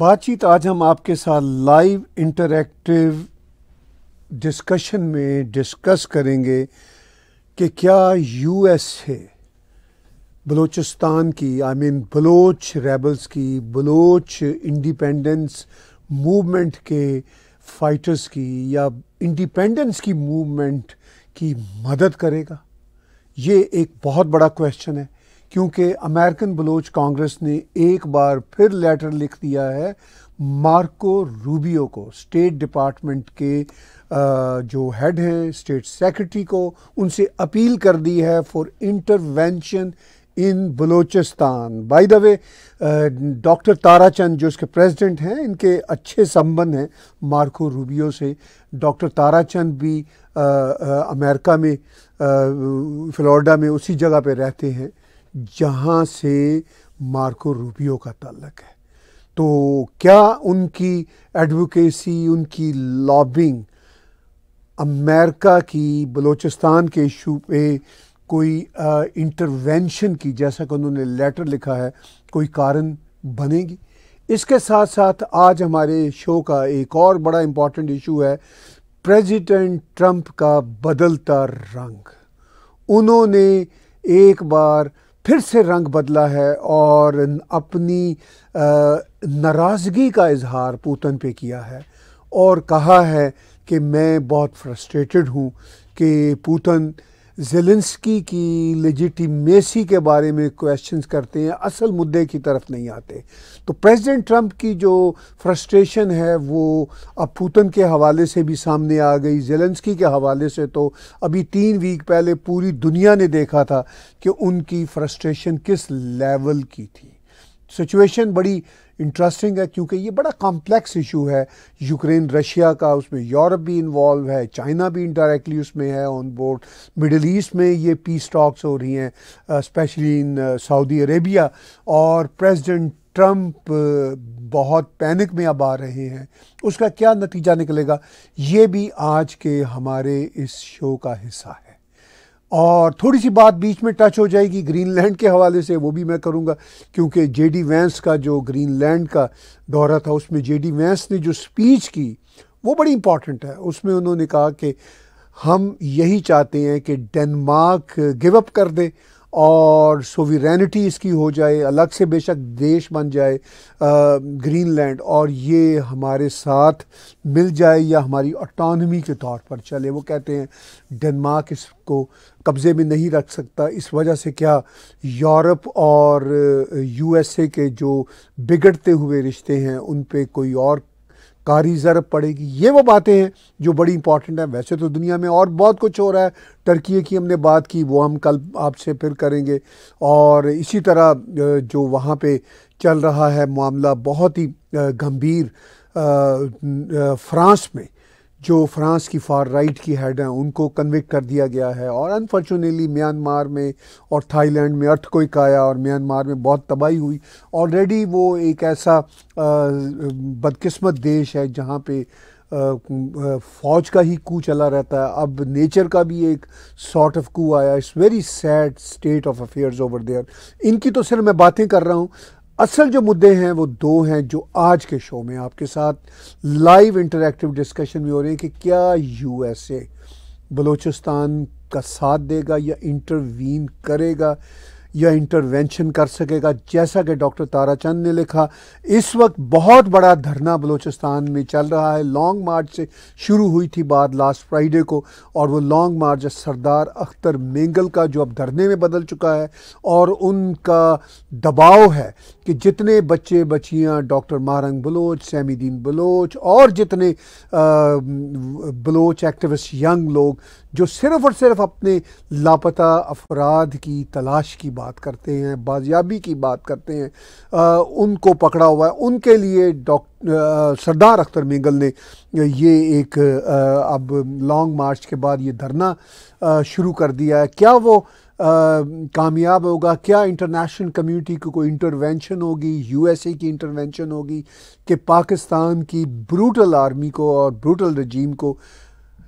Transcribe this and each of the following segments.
बातचीत आज हम आपके साथ लाइव इंटरैक्टिव डिस्कशन में डिस्कस करेंगे कि क्या यूएसए बलूचिस्तान की बलूच रेबल्स की, बलूच इंडिपेंडेंस मूवमेंट के फाइटर्स की या इंडिपेंडेंस की मूवमेंट की मदद करेगा। ये एक बहुत बड़ा क्वेश्चन है, क्योंकि अमेरिकन बलूच कांग्रेस ने एक बार फिर लेटर लिख दिया है मार्को रूबियो को, स्टेट डिपार्टमेंट के जो हेड हैं, स्टेट सेक्रेटरी को, उनसे अपील कर दी है for intervention in Balochistan. By the way, doctor Tarachand जो इसके प्रेसिडेंट हैं, इनके अच्छे संबंध हैं मार्को रूबियो से। डॉक्टर ताराचंद भी अमेरिका में फ्लोरिडा में उसी जगह पे रहते हैं जहाँ से मार्को रूबियो का ताल्लुक है। तो क्या उनकी एडवोकेसी, उनकी लॉबिंग अमेरिका की बलूचिस्तान के इशू पे कोई इंटरवेंशन की, जैसा कि उन्होंने लेटर लिखा है, कोई कारण बनेगी? इसके साथ साथ आज हमारे शो का एक और बड़ा इम्पॉर्टेंट इशू है प्रेसिडेंट ट्रंप का बदलता रंग। उन्होंने एक बार फिर से रंग बदला है और अपनी नाराज़गी का इजहार पुतिन पे किया है और कहा है कि मैं बहुत फ्रस्ट्रेटेड हूँ कि पुतिन ज़ेलेंस्की की लेजिटिमेसी के बारे में क्वेश्चंस करते हैं, असल मुद्दे की तरफ नहीं आते। तो प्रेसिडेंट ट्रंप की जो फ्रस्ट्रेशन है वो अब पुतिन के हवाले से भी सामने आ गई। ज़ेलेंस्की के हवाले से तो अभी 3 वीक पहले पूरी दुनिया ने देखा था कि उनकी फ्रस्ट्रेशन किस लेवल की थी। सिचुएशन बड़ी इंटरेस्टिंग है क्योंकि ये बड़ा कॉम्प्लेक्स इशू है। यूक्रेन रशिया का, उसमें यूरोप भी इन्वॉल्व है, चाइना भी इनडायरेक्टली उसमें है ऑन बोर्ड, मिडिल ईस्ट में ये पीस टॉक्स हो रही हैं, स्पेशली इन सऊदी अरेबिया, और प्रेसिडेंट ट्रंप बहुत पैनिक में अब आ रहे हैं। उसका क्या नतीजा निकलेगा, ये भी आज के हमारे इस शो का हिस्सा है। और थोड़ी सी बात बीच में टच हो जाएगी ग्रीनलैंड के हवाले से, वो भी मैं करूँगा, क्योंकि जेडी वैंस का जो ग्रीनलैंड का दौरा था उसमें जेडी वैंस ने जो स्पीच की वो बड़ी इम्पॉर्टेंट है। उसमें उन्होंने कहा कि हम यही चाहते हैं कि डेनमार्क गिव अप कर दे और सोवरेनिटी इसकी हो जाए, अलग से बेशक देश बन जाए ग्रीनलैंड, और ये हमारे साथ मिल जाए या हमारी ऑटोनॉमी के तौर पर चले। वो कहते हैं डेनमार्क इसको कब्ज़े में नहीं रख सकता। इस वजह से क्या यूरोप और यूएसए के जो बिगड़ते हुए रिश्ते हैं उन पे कोई और कारी ज़रब पड़ेगी। ये वो बातें हैं जो बड़ी इंपॉर्टेंट है। वैसे तो दुनिया में और बहुत कुछ हो रहा है, टर्की की हमने बात की, वो हम कल आपसे फिर करेंगे। और इसी तरह जो वहाँ पे चल रहा है मामला बहुत ही गंभीर, फ्रांस में जो फ्रांस की फार राइट की हेड हैं उनको कन्विक्ट कर दिया गया है, और अनफॉर्चुनेटली म्यांमार में और थाईलैंड में अर्थक्वेक आया और म्यांमार में बहुत तबाही हुई। ऑलरेडी वो एक ऐसा बदकिस्मत देश है जहाँ पे फ़ौज का ही कू चला रहता है। अब नेचर का भी एक सॉर्ट ऑफ कू आया। It's very sad state of affairs over there. इनकी तो सिर्फ मैं बातें कर रहा हूँ, असल जो मुद्दे हैं वो 2 हैं जो आज के शो में आपके साथ लाइव इंटरैक्टिव डिस्कशन में हो रहे हैं कि क्या यूएसए बलूचिस्तान का साथ देगा या इंटरवीन करेगा या इंटरवेंशन कर सकेगा। जैसा कि डॉक्टर ताराचंद ने लिखा, इस वक्त बहुत बड़ा धरना बलूचिस्तान में चल रहा है। लॉन्ग मार्च से शुरू हुई थी बात लास्ट फ्राइडे को, और वो लॉन्ग मार्च सरदार अख्तर मेंगल का जो अब धरने में बदल चुका है, और उनका दबाव है कि जितने बच्चे बच्चियां, डॉक्टर मारंग बलोच, सैमीदीन बलोच और जितने बलोच एक्टिविस्ट यंग लोग जो सिर्फ़ और सिर्फ अपने लापता अफराद की तलाश की बात करते हैं, बाजियाबी की बात करते हैं, उनको पकड़ा हुआ है, उनके लिए सरदार अख्तर मेंगल ने ये एक अब लॉन्ग मार्च के बाद ये धरना शुरू कर दिया है। क्या वो कामयाब होगा? क्या इंटरनेशनल कम्युनिटी की कोई इंटरवेंशन होगी, यूएसए की इंटरवेंशन होगी कि पाकिस्तान की ब्रूटल आर्मी को और ब्रूटल रजीम को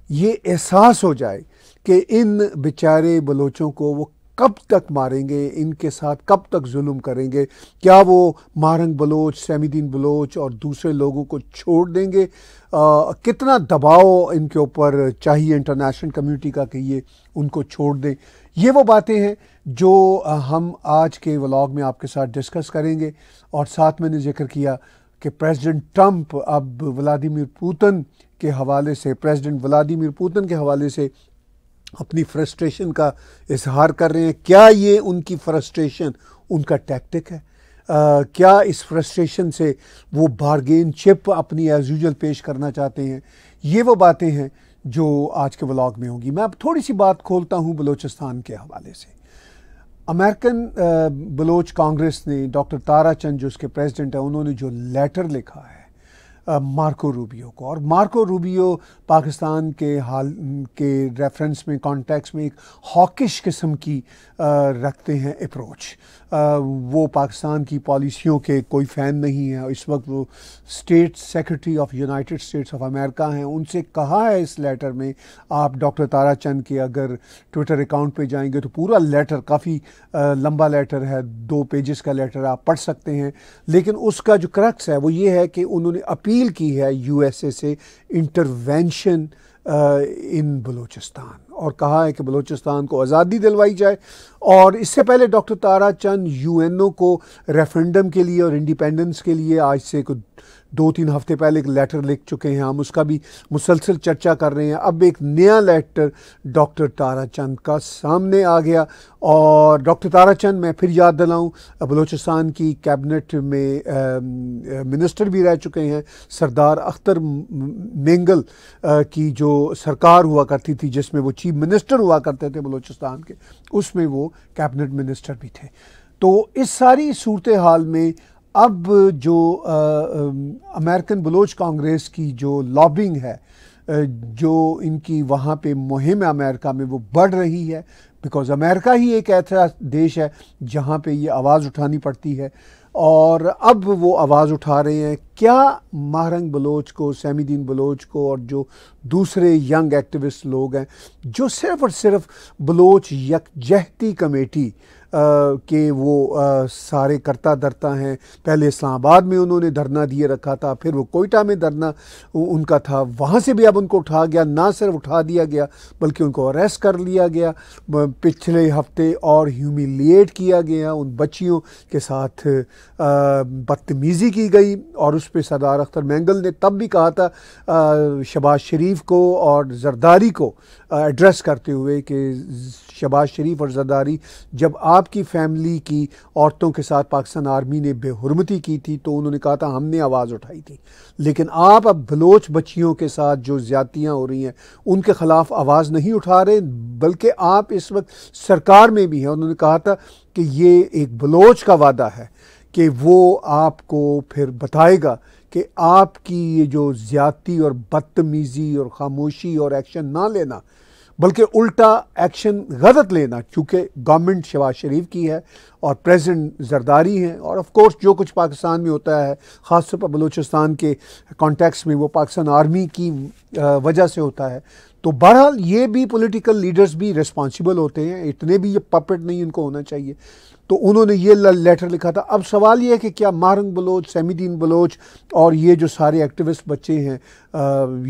ये एहसास हो जाए कि इन बेचारे बलोचों को वो कब तक मारेंगे, इनके साथ कब तक जुल्म करेंगे? क्या वो मारंग बलोच, सैमुद्दीन बलोच और दूसरे लोगों को छोड़ देंगे? कितना दबाव इनके ऊपर चाहिए इंटरनेशनल कम्युनिटी का कि ये उनको छोड़ दें? ये वो बातें हैं जो हम आज के व्लॉग में आपके साथ डिस्कस करेंगे। और साथ मैंने जिक्र किया कि प्रेसिडेंट ट्रंप अब व्लादिमीर पुतिन के हवाले से, प्रेसिडेंट व्लादिमीर पुतिन के हवाले से अपनी फ्रस्ट्रेशन का इजहार कर रहे हैं। क्या ये उनकी फ्रस्ट्रेशन उनका टैक्टिक है? क्या इस फ्रस्ट्रेशन से वो बारगेन चिप अपनी एज यूजुअल पेश करना चाहते हैं? ये वो बातें हैं जो आज के व्लॉग में होंगी। मैं अब थोड़ी सी बात खोलता हूँ बलूचिस्तान के हवाले से। अमेरिकन बलोच कांग्रेस ने डॉक्टर तारा चंद जो उसके प्रेसिडेंट हैं, उन्होंने जो लेटर लिखा है मार्को रूबियो को, और मार्को रूबियो पाकिस्तान के हाल के रेफरेंस में, कॉन्टेक्स्ट में एक हॉकिश किस्म की रखते हैं अप्रोच। वो पाकिस्तान की पॉलिसियों के कोई फ़ैन नहीं है। इस वक्त वो state secretary of United states of America हैं। उनसे कहा है इस लेटर में, आप डॉक्टर तारा चंद के अगर ट्विटर अकाउंट पे जाएंगे तो पूरा लेटर, काफ़ी लंबा लेटर है, 2 पेजेस का लेटर, आप पढ़ सकते हैं। लेकिन उसका जो क्रक्स है वो ये है कि उन्होंने अपील की है यूएसए से इंटरवेंशन इन बलूचिस्तान, और कहा है कि बलूचिस्तान को आज़ादी दिलवाई जाए। और इससे पहले डॉक्टर तारा चंद यूएनओ को रेफरेंडम के लिए और इंडिपेंडेंस के लिए आज से कुछ 2-3 हफ्ते पहले एक लेटर लिख चुके हैं। हम उसका भी मुसलसल चर्चा कर रहे हैं। अब एक नया लेटर डॉक्टर तारा चंद का सामने आ गया। और डॉक्टर तारा चंद, मैं फिर याद दिलाऊं, बलूचिस्तान की कैबिनेट में मिनिस्टर भी रह चुके हैं। सरदार अख्तर मेंगल की जो सरकार हुआ करती थी, जिसमें वो चीफ मिनिस्टर हुआ करते थे बलूचिस्तान के, उसमें वो कैबिनेट मिनिस्टर भी थे। तो इस सारी सूरत हाल में अब जो अमेरिकन बलोच कांग्रेस की जो लॉबिंग है, जो इनकी वहाँ पे मुहिम है अमेरिका में, वो बढ़ रही है। बिकॉज़ अमेरिका ही एक ऐसा देश है जहाँ पे ये आवाज़ उठानी पड़ती है, और अब वो आवाज़ उठा रहे हैं। क्या मारंग बलोच को, सैमुद्दीन बलोच को और जो दूसरे यंग एक्टिविस्ट लोग हैं जो सिर्फ़ और सिर्फ बलोच यकजहती कमेटी के वो सारे करता धरता हैं। पहले इस्लामाबाद में उन्होंने धरना दिए रखा था, फिर वो कोयटा में धरना उनका था, वहाँ से भी अब उनको उठा गया। ना सिर्फ उठा दिया गया बल्कि उनको अरेस्ट कर लिया गया पिछले हफ्ते, और ह्यूमिलिएट किया गया। उन बच्चियों के साथ बदतमीज़ी की गई। और उस पर सरदार अख्तर मेंगल ने तब भी कहा था शहबाज शरीफ को और जरदारी को एड्रेस करते हुए कि शहबाज शरीफ और जरदारी, जब आपकी फैमिली की औरतों के साथ पाकिस्तान आर्मी ने बेहुरमती की थी तो उन्होंने कहा था हमने आवाज़ उठाई थी, लेकिन आप अब बलोच बच्चियों के साथ जो ज़्यादतियाँ हो रही हैं उनके ख़िलाफ़ आवाज़ नहीं उठा रहे, बल्कि आप इस वक्त सरकार में भी हैं। उन्होंने कहा था कि ये एक बलोच का वादा है कि वो आपको फिर बताएगा कि आपकी ये जो ज़्यादती और बदतमीज़ी और खामोशी और एक्शन ना लेना, बल्कि उल्टा एक्शन गलत लेना, क्योंकि गवर्नमेंट शहबाज शरीफ की है और प्रेसिडेंट जरदारी हैं, और ऑफ कोर्स जो कुछ पाकिस्तान में होता है ख़ासतौर पर बलूचिस्तान के कॉन्टेक्स्ट में वो पाकिस्तान आर्मी की वजह से होता है। तो बहरहाल ये भी पॉलिटिकल लीडर्स भी रिस्पॉन्सिबल होते हैं, इतने भी ये पपेट नहीं इनको होना चाहिए। तो उन्होंने ये लेटर लिखा था। अब सवाल ये है कि क्या मारंग बलोच, सैमुद्दीन बलोच और ये जो सारे एक्टिविस्ट बच्चे हैं,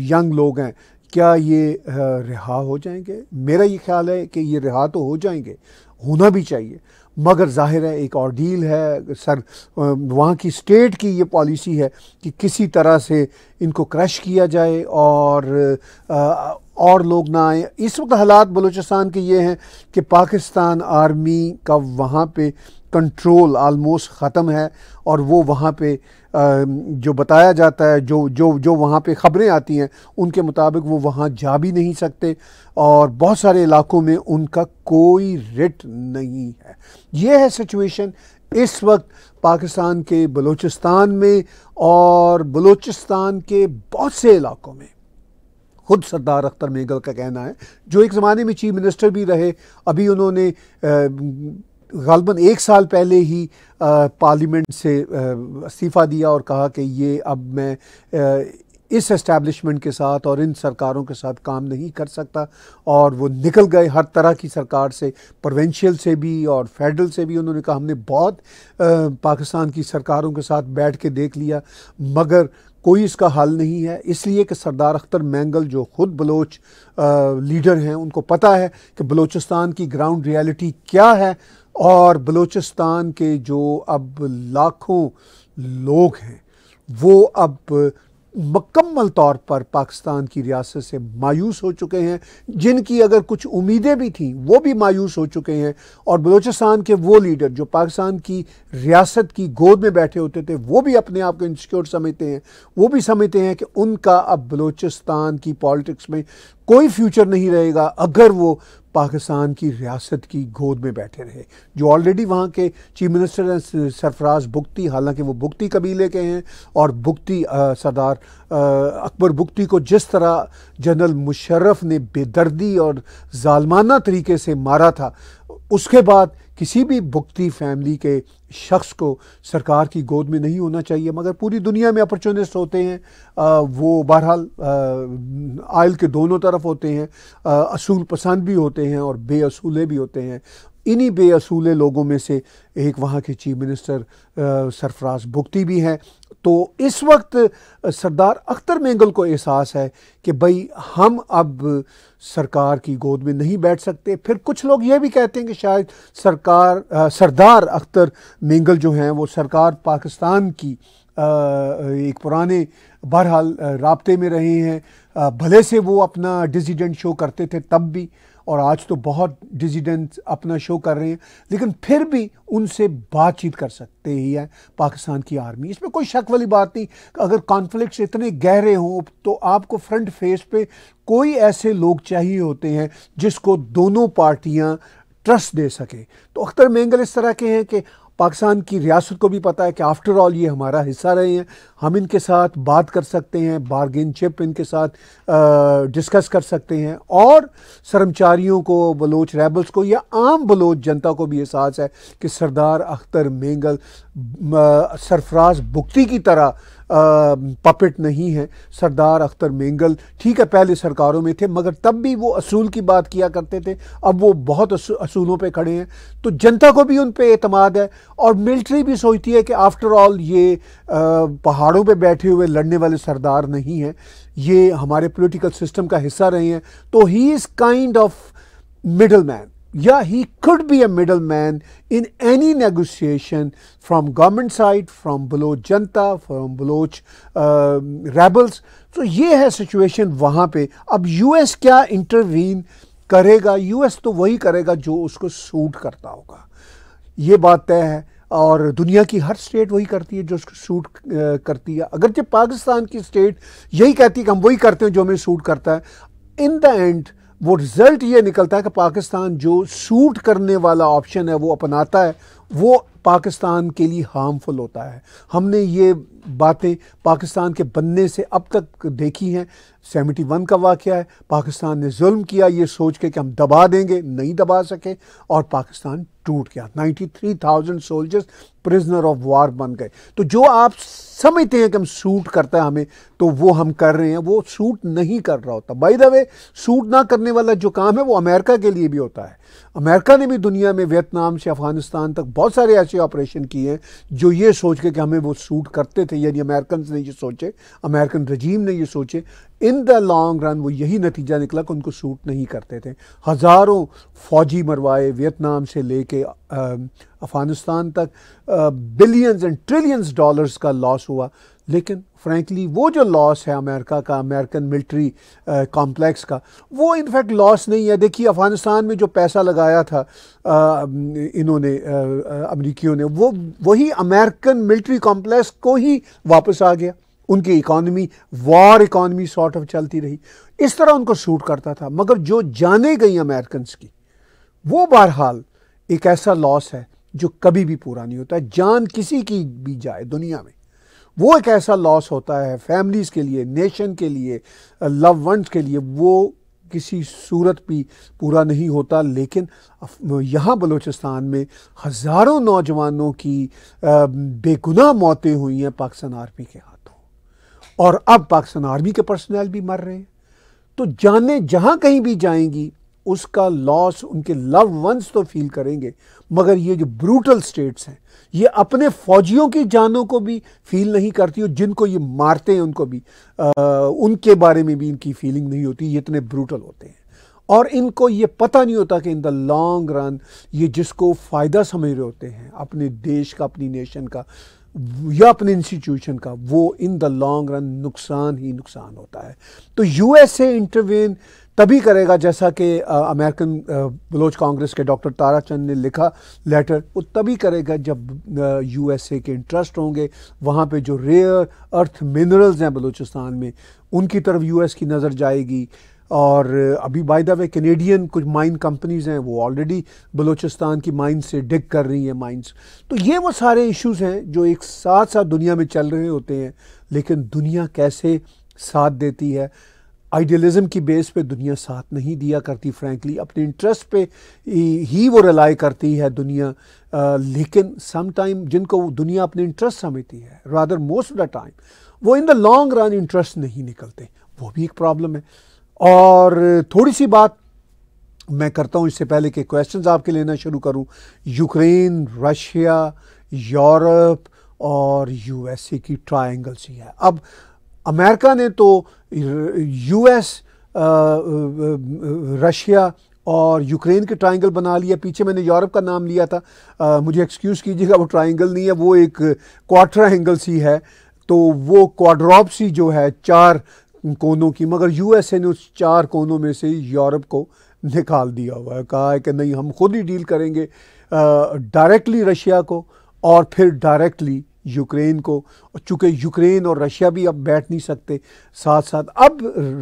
यंग लोग हैं, क्या ये रिहा हो जाएंगे? मेरा ये ख्याल है कि ये रिहा तो हो जाएंगे, होना भी चाहिए, मगर जाहिर है एक ऑर्डील है। वहाँ की स्टेट की ये पॉलिसी है कि किसी तरह से इनको क्रश किया जाए और लोग ना आए। इस वक्त हालात बलूचिस्तान के ये हैं कि पाकिस्तान आर्मी का वहाँ पे कंट्रोल आलमोस्ट ख़त्म है, और वो वहाँ पे जो बताया जाता है, जो वहाँ पे ख़बरें आती हैं उनके मुताबिक वो वहाँ जा भी नहीं सकते, और बहुत सारे इलाकों में उनका कोई रिट नहीं है। ये है सिचुएशन इस वक्त पाकिस्तान के बलूचिस्तान में, और बलूचिस्तान के बहुत से इलाकों में। खुद सरदार अख्तर मेंगल का कहना है, जो एक ज़माने में चीफ मिनिस्टर भी रहे, अभी उन्होंने ग़ालिबन 1 साल पहले ही पार्लियामेंट से इस्तीफ़ा दिया और कहा कि ये अब मैं इस एस्टैब्लिशमेंट के साथ और इन सरकारों के साथ काम नहीं कर सकता, और वो निकल गए हर तरह की सरकार से, प्रोविंशियल से भी और फेडरल से भी। उन्होंने कहा हमने बहुत पाकिस्तान की सरकारों के साथ बैठ के देख लिया, मगर कोई इसका हल नहीं है, इसलिए कि सरदार अख्तर मैंगल जो ख़ुद बलोच लीडर हैं, उनको पता है कि बलूचिस्तान की ग्राउंड रियलिटी क्या है, और बलूचिस्तान के जो अब लाखों लोग हैं वो अब मुकम्मल तौर पर पाकिस्तान की रियासत से मायूस हो चुके हैं। जिनकी अगर कुछ उम्मीदें भी थीं वो भी मायूस हो चुके हैं, और बलूचिस्तान के वो लीडर जो पाकिस्तान की रियासत की गोद में बैठे होते थे वो भी अपने आप को इनसिक्योर समझते हैं। वो भी समझते हैं कि उनका अब बलूचिस्तान की पॉलिटिक्स में कोई फ्यूचर नहीं रहेगा अगर वो पाकिस्तान की रियासत की गोद में बैठे रहे। जो ऑलरेडी वहाँ के चीफ मिनिस्टर हैं सरफराज बुगटी, हालांकि वो बुगटी कबीले के हैं, और बुगटी सरदार अकबर बुगटी को जिस तरह जनरल मुशर्रफ ने बेदर्दी और जालमाना तरीके से मारा था, उसके बाद किसी भी बुगटी फैमिली के शख्स को सरकार की गोद में नहीं होना चाहिए। मगर पूरी दुनिया में अपॉर्चुनिस्ट होते हैं, वो बहरहाल आयल के दोनों तरफ होते हैं, असूल पसंद भी होते हैं और बेअसूले भी होते हैं। इन्हीं बेअसूले लोगों में से एक वहाँ के चीफ मिनिस्टर सरफराज बुगटी भी हैं। तो इस वक्त सरदार अख्तर मैंगल को एहसास है कि भाई हम अब सरकार की गोद में नहीं बैठ सकते। फिर कुछ लोग ये भी कहते हैं कि शायद सरदार अख्तर मैंगल जो हैं वो सरकार पाकिस्तान की एक पुराने बहरहाल राब्ते में रहे हैं, भले से वो अपना डिसिडेंट शो करते थे तब भी, और आज तो बहुत डिसिडेंट अपना शो कर रहे हैं, लेकिन फिर भी उनसे बातचीत कर सकते ही है पाकिस्तान की आर्मी। इसमें कोई शक वाली बात नहीं। अगर कॉन्फ्लिक्ट्स इतने गहरे हों तो आपको फ्रंट फेस पे कोई ऐसे लोग चाहिए होते हैं जिसको दोनों पार्टियां ट्रस्ट दे सके। तो अख्तर मैंगल इस तरह के हैं कि पाकिस्तान की रियासत को भी पता है कि आफ्टर ऑल ये हमारा हिस्सा रहे हैं, हम इनके साथ बात कर सकते हैं, बारगेन चिप इनके साथ डिस्कस कर सकते हैं। और कर्मचारियों को, बलोच रेबल्स को या आम बलोच जनता को भी एहसास है कि सरदार अख्तर मैंगल सरफराज बुगटी की तरह पपेट नहीं है। सरदार अख्तर मैंगल ठीक है पहले सरकारों में थे, मगर तब भी वो असूल की बात किया करते थे, अब वो बहुत असूलों पे खड़े हैं। तो जनता को भी उन पे एतमाद है, और मिलिट्री भी सोचती है कि आफ्टर ऑल ये पहाड़ों पे बैठे हुए लड़ने वाले सरदार नहीं हैं, ये हमारे पॉलिटिकल सिस्टम का हिस्सा रहे हैं। तो he is kind of middle man, या he could be a middleman in any negotiation from government side, from Baloch Janata, from Baloch rebels। तो ये है सिचुएशन वहाँ पे। अब यूएस क्या इंटरवीन करेगा? यूएस तो वही करेगा जो उसको सूट करता होगा, ये बात तय है। और दुनिया की हर स्टेट वही करती है जो उसको सूट करती है। अगर जब पाकिस्तान की स्टेट यही कहती है कि हम वही करते हैं जो हमें सूट करता है, इन द एंड वो रिजल्ट ये निकलता है कि पाकिस्तान जो सूट करने वाला ऑप्शन है वो अपनाता है, वो पाकिस्तान के लिए हार्मफुल होता है। हमने ये बातें पाकिस्तान के बनने से अब तक देखी हैं। 71 का वाक़या है, पाकिस्तान ने जुल्म किया ये सोच के कि हम दबा देंगे, नहीं दबा सके और पाकिस्तान टूट गया। 93,000 सोल्जर्स प्रिजनर ऑफ वार बन गए। तो जो आप समझते हैं कि हम सूट करता है हमें, तो वो हम कर रहे हैं, वो सूट नहीं कर रहा होता। बाय द वे, सूट ना करने वाला जो काम है वो अमेरिका के लिए भी होता है। अमेरिका ने भी दुनिया में वियतनाम से अफगानिस्तान तक बहुत सारे ऐसे ऑपरेशन किए हैं जो ये सोच के कि हमें वो सूट करते थे, यानी अमेरिकन ने ये सोचे, अमेरिकन रजीम ने ये सोचे, इन द लॉन्ग रन वो यही नतीजा निकला कि उनको सूट नहीं करते थे। हज़ारों फौजी मरवाए वियतनाम से लेके अफगानिस्तान तक, बिलियंस एंड ट्रिलियंस डॉलर्स का लॉस हुआ। लेकिन फ्रैंकली वो जो लॉस है अमेरिका का, अमेरिकन मिलिट्री कॉम्प्लेक्स का, वो इनफैक्ट लॉस नहीं है। देखिए अफ़गानिस्तान में जो पैसा लगाया था इन्होंने अमेरिकियों ने, वो वही अमेरिकन मिलिट्री कॉम्प्लेक्स को ही वापस आ गया। उनकी economy war economy sort of चलती रही, इस तरह उनको सूट करता था। मगर जो जाने गई अमेरिकन्स की, वो बहरहाल एक ऐसा लॉस है जो कभी भी पूरा नहीं होता। जान किसी की भी जाए दुनिया में, वो एक ऐसा लॉस होता है फैमिलीज़ के लिए, नेशन के लिए, लव वंस के लिए, वो किसी सूरत भी पूरा नहीं होता। लेकिन यहाँ बलूचिस्तान में हज़ारों नौजवानों की बेगुनाह मौतें हुई हैं पाकिस्तान आर्मी के हाथों, और अब पाकिस्तान आर्मी के पर्सनल भी मर रहे हैं। तो जाने जहां कहीं भी जाएंगी उसका लॉस उनके लव वंस तो फील करेंगे, मगर ये जो ब्रूटल स्टेट्स हैं ये अपने फौजियों की जानों को भी फील नहीं करती, और जिनको ये मारते हैं उनको भी उनके बारे में भी इनकी फीलिंग नहीं होती। ये इतने ब्रूटल होते हैं और इनको ये पता नहीं होता कि इन द लॉन्ग रन ये जिसको फ़ायदा समझ रहे होते हैं अपने देश का, अपनी नेशन का या अपने इंस्टीट्यूशन का, वो इन द लॉन्ग रन नुकसान ही नुकसान होता है। तो यूएसए इंटरवेन तभी करेगा, जैसा कि अमेरिकन बलोच कांग्रेस के डॉक्टर तारा चंद ने लिखा लेटर, वो तभी करेगा जब यूएसए के इंटरेस्ट होंगे। वहाँ पे जो रेयर अर्थ मिनरल्स हैं बलूचिस्तान में, उनकी तरफ यूएस की नज़र जाएगी। और अभी बाय द वे कैनेडियन कुछ माइन कंपनीज़ हैं वो ऑलरेडी बलूचिस्तान की माइन से डिग कर रही हैं माइंस। तो ये वो सारे इश्यूज हैं जो एक साथ साथ दुनिया में चल रहे होते हैं, लेकिन दुनिया कैसे साथ देती है। आइडियलिज्म की बेस पे दुनिया साथ नहीं दिया करती, फ्रैंकली अपने इंटरेस्ट पे ही वो रिलाई करती है दुनिया। लेकिन सम टाइम जिनको दुनिया अपने इंटरेस्ट समझती है, rather most of the time वो in the long run interest नहीं निकलते, वो भी एक प्रॉब्लम है। और थोड़ी सी बात मैं करता हूँ इससे पहले कि क्वेश्चंस आपके लेना शुरू करूँ। यूक्रेन, रशिया, यूरोप और यूएसए की ट्रायंगल सी है। अब अमेरिका ने तो यूएस, रशिया और यूक्रेन के ट्रायंगल बना लिया। पीछे मैंने यूरोप का नाम लिया था, मुझे एक्सक्यूज़ कीजिएगा, वो ट्रायंगल नहीं है, वो एक क्वाड्रेंगल सी है। तो वो क्वाड्रॉप्सी जो है 4 कोनों की, मगर यूएसए ने उस 4 कोनों में से यूरोप को निकाल दिया हुआ है। कहा है कि नहीं, हम खुद ही डील करेंगे डायरेक्टली रशिया को और फिर डायरेक्टली यूक्रेन को। चूँकि यूक्रेन और रशिया भी अब बैठ नहीं सकते साथ साथ। अब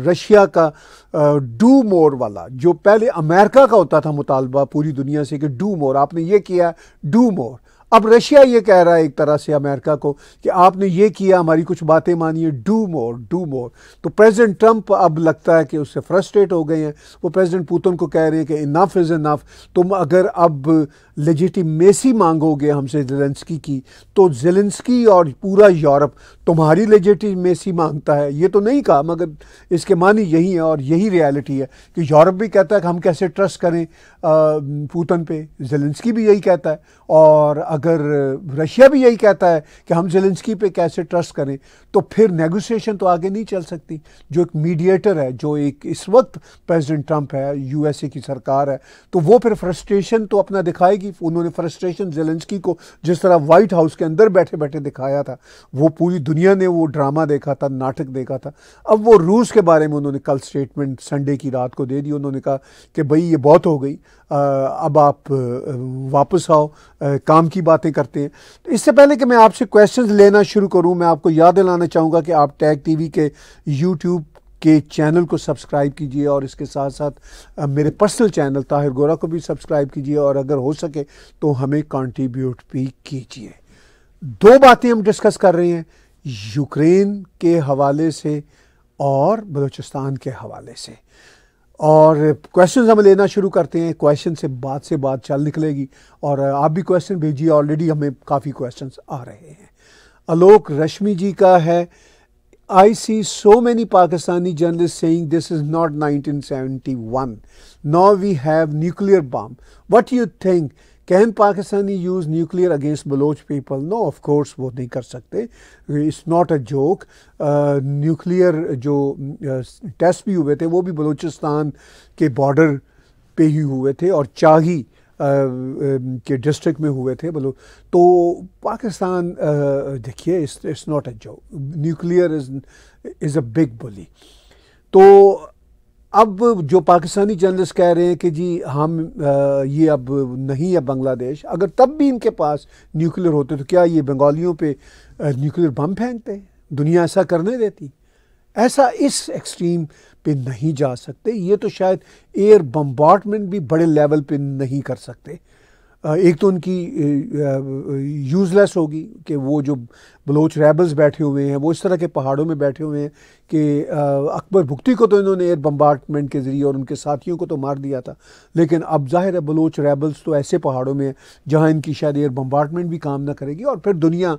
रशिया का डू मोर वाला, जो पहले अमेरिका का होता था मुतालबा पूरी दुनिया से कि डू मोर, आपने ये किया डू मोर, अब रशिया ये कह रहा है एक तरह से अमेरिका को कि आपने ये किया, हमारी कुछ बातें मानिए, डू मोर डू मोर। तो प्रेसिडेंट ट्रंप अब लगता है कि उससे फ्रस्ट्रेट हो गए हैं। वो प्रेसिडेंट पुतिन को कह रहे हैं कि इनफ इज़ इनफ, तुम अगर अब लेजिटिमेसी मांगोगे हमसे ज़ेलेंस्की की, तो ज़ेलेंस्की और पूरा यूरोप तुम्हारी लेजिटिमेसी मांगता है। ये तो नहीं कहा, मगर इसके मानी यही है और यही रियलिटी है कि यूरोप भी कहता है कि हम कैसे ट्रस्ट करें पुतिन पे, ज़ेलेंस्की भी यही कहता है, और अगर रशिया भी यही कहता है कि हम ज़ेलेंस्की पे कैसे ट्रस्ट करें, तो फिर नेगोशिएशन तो आगे नहीं चल सकती। जो एक मीडिएटर है, जो एक इस वक्त प्रेसिडेंट ट्रंप है, यूएसए की सरकार है, तो वो फिर फ्रस्ट्रेशन तो अपना दिखाएगी। उन्होंने फ्रस्ट्रेशन ज़ेलेंस्की को जिस तरह व्हाइट हाउस के अंदर बैठे बैठे दिखाया था, वो पूरी दुनिया ने वो ड्रामा देखा था, नाटक देखा था। अब वो रूस के बारे में उन्होंने कल स्टेटमेंट संडे की रात को दे दी। उन्होंने कहा कि भाई ये बहुत हो गई, अब आप वापस आओ, काम की बातें करते हैं। तो इससे पहले कि मैं आपसे क्वेश्चंस लेना शुरू करूं, मैं आपको याद दिलाना चाहूँगा कि आप टैग टीवी के यूट्यूब के चैनल को सब्सक्राइब कीजिए और इसके साथ साथ मेरे पर्सनल चैनल ताहिर गोरा को भी सब्सक्राइब कीजिए, और अगर हो सके तो हमें कंट्रीब्यूट भी कीजिए। 2 बातें हम डिस्कस कर रहे हैं, यूक्रेन के हवाले से और बलूचिस्तान के हवाले से, और क्वेश्चंस हम लेना शुरू करते हैं। क्वेश्चन से बात चल निकलेगी, और आप भी क्वेश्चन भेजिए, ऑलरेडी हमें काफ़ी क्वेश्चंस आ रहे हैं। आलोक रश्मि जी का है, I see so many Pakistani journalists saying this is not 1971. Now we have nuclear bomb. What do you think? Can Pakistani use nuclear against Baloch people? No, of course वो नहीं कर सकते. It's not a joke. Nuclear जो test भी हुए थे वो भी बलूचिस्तान के बॉर्डर पे ही हुए थे और चाही के डिस्ट्रिक्ट में हुए थे। बोलो तो पाकिस्तान, देखिए, it's not a joke, nuclear is a big bully. तो अब जो पाकिस्तानी जर्नलिस्ट कह रहे हैं कि जी हम ये अब नहीं है बांग्लादेश, अगर तब भी इनके पास न्यूक्लियर होते तो क्या ये बंगालियों पे न्यूक्लियर बम फेंकते? दुनिया ऐसा करने देती? ऐसा इस एक्सट्रीम पे नहीं जा सकते। ये तो शायद एयर बम्बार्डमेंट भी बड़े लेवल पे नहीं कर सकते। एक तो उनकी यूज़लेस होगी कि वो जो बलोच रेबल्स बैठे हुए हैं वो इस तरह के पहाड़ों में बैठे हुए हैं कि अकबर भुक्ती को तो इन्होंने एयर बम्बार्डमेंट के ज़रिए और उनके साथियों को तो मार दिया था, लेकिन अब जाहिर है बलोच रेबल्स तो ऐसे पहाड़ों में हैं जहाँ इनकी शायद एयर बम्बार्डमेंट भी काम ना करेगी, और फिर दुनिया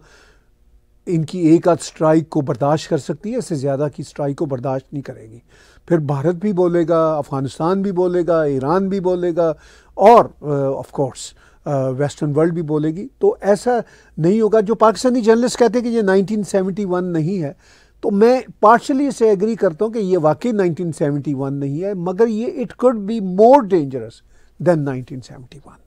इनकी एक आध स्ट्राइक को बर्दाश्त कर सकती है, इससे ज़्यादा की स्ट्राइक को बर्दाश्त नहीं करेगी। फिर भारत भी बोलेगा, अफ़गानिस्तान भी बोलेगा, ईरान भी बोलेगा और ऑफ कोर्स वेस्टर्न वर्ल्ड भी बोलेगी। तो ऐसा नहीं होगा। जो पाकिस्तानी जर्नलिस्ट कहते हैं कि ये 1971 नहीं है, तो मैं पार्शली इसे एग्री करता हूँ कि ये वाकई 1971 नहीं है, मगर ये it could be more dangerous than 1971।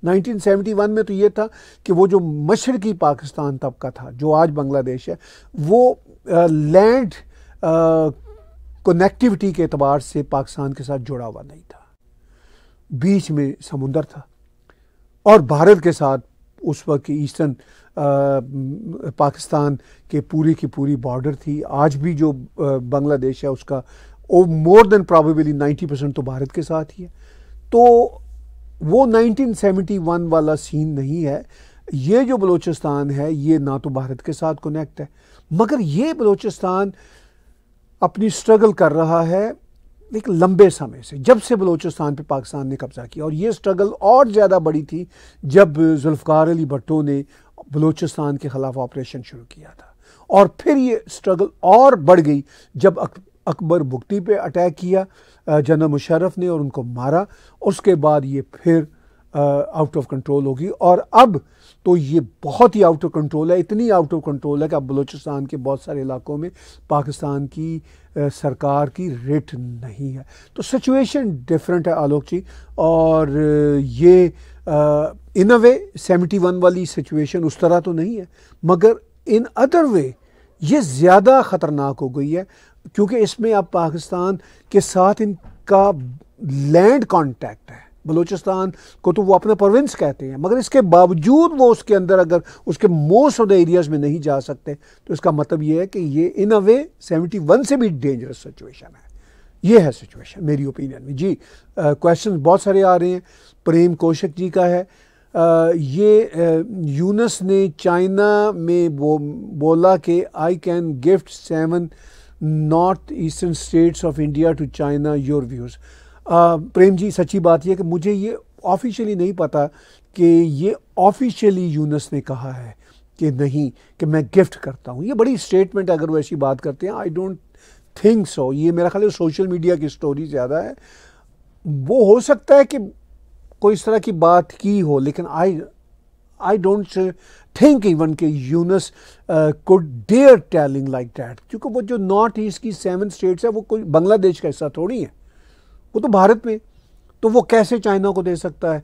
1971 में तो ये था कि वो जो मशरकी पाकिस्तान तबका था, जो आज बांग्लादेश है, वो लैंड कनेक्टिविटी के एतबार से पाकिस्तान के साथ जुड़ा हुआ नहीं था। बीच में समुंदर था और भारत के साथ उस वक्त की ईस्टर्न पाकिस्तान के पूरी की पूरी बॉर्डर थी। आज भी जो बांग्लादेश है उसका मोर देन प्रॉबेबली 90% तो भारत के साथ ही है। तो वो 1971 वाला सीन नहीं है। ये जो बलूचिस्तान है ये ना तो भारत के साथ कनेक्ट है, मगर ये बलूचिस्तान अपनी स्ट्रगल कर रहा है एक लंबे समय से, जब से बलूचिस्तान पे पाकिस्तान ने कब्जा किया। और ये स्ट्रगल और ज़्यादा बड़ी थी जब जुल्फ़िकार अली भुट्टो ने बलूचिस्तान के ख़िलाफ़ ऑपरेशन शुरू किया था। और फिर ये स्ट्रगल और बढ़ गई जब अकबर बुगटी पे अटैक किया जनरल मुशर्रफ ने और उनको मारा। उसके बाद ये फिर आउट ऑफ कंट्रोल होगी और अब तो ये बहुत ही आउट ऑफ कंट्रोल है। इतनी आउट ऑफ कंट्रोल है कि अब बलूचिस्तान के बहुत सारे इलाकों में पाकिस्तान की सरकार की रिट नहीं है। तो सिचुएशन डिफरेंट है आलोक जी। और ये इन अ वे 71 वाली सिचुएशन उस तरह तो नहीं है, मगर इन अदर वे ये ज़्यादा ख़तरनाक हो गई है, क्योंकि इसमें अब पाकिस्तान के साथ इनका लैंड कॉन्टैक्ट है। बलूचिस्तान को तो वो अपना प्रोविंस कहते हैं, मगर इसके बावजूद वो उसके अंदर अगर उसके मोस्ट ऑफ द एरियाज़ में नहीं जा सकते, तो इसका मतलब ये है कि ये इन अ वे 71 से भी डेंजरस सिचुएशन है। ये है सिचुएशन मेरी ओपिनियन में जी। क्वेश्चन बहुत सारे आ रहे हैं। प्रेम कौशिक जी का है, ये यूनस ने चाइना में बोला कि I can gift 7 north eastern states of India to China, your views. Prem ji, सच्ची बात यह कि मुझे ये ऑफिशियली नहीं पता कि ये ऑफिशियली यूनस ने कहा है कि नहीं कि मैं गिफ्ट करता हूँ। ये बड़ी स्टेटमेंट, अगर वो ऐसी बात करते हैं, आई डोंट थिंक सो। ये मेरा ख्याल है सोशल मीडिया की स्टोरी ज़्यादा है। वो हो सकता है कि कोई इस तरह की बात की हो, लेकिन आई डोंट थिंक इवन कि Yunus could dare telling like that, क्योंकि वो जो नॉर्थ ईस्ट की 7 स्टेट्स है वो कोई बांग्लादेश का हिस्सा थोड़ी है, वो तो भारत में। तो वो कैसे चाइना को दे सकता है?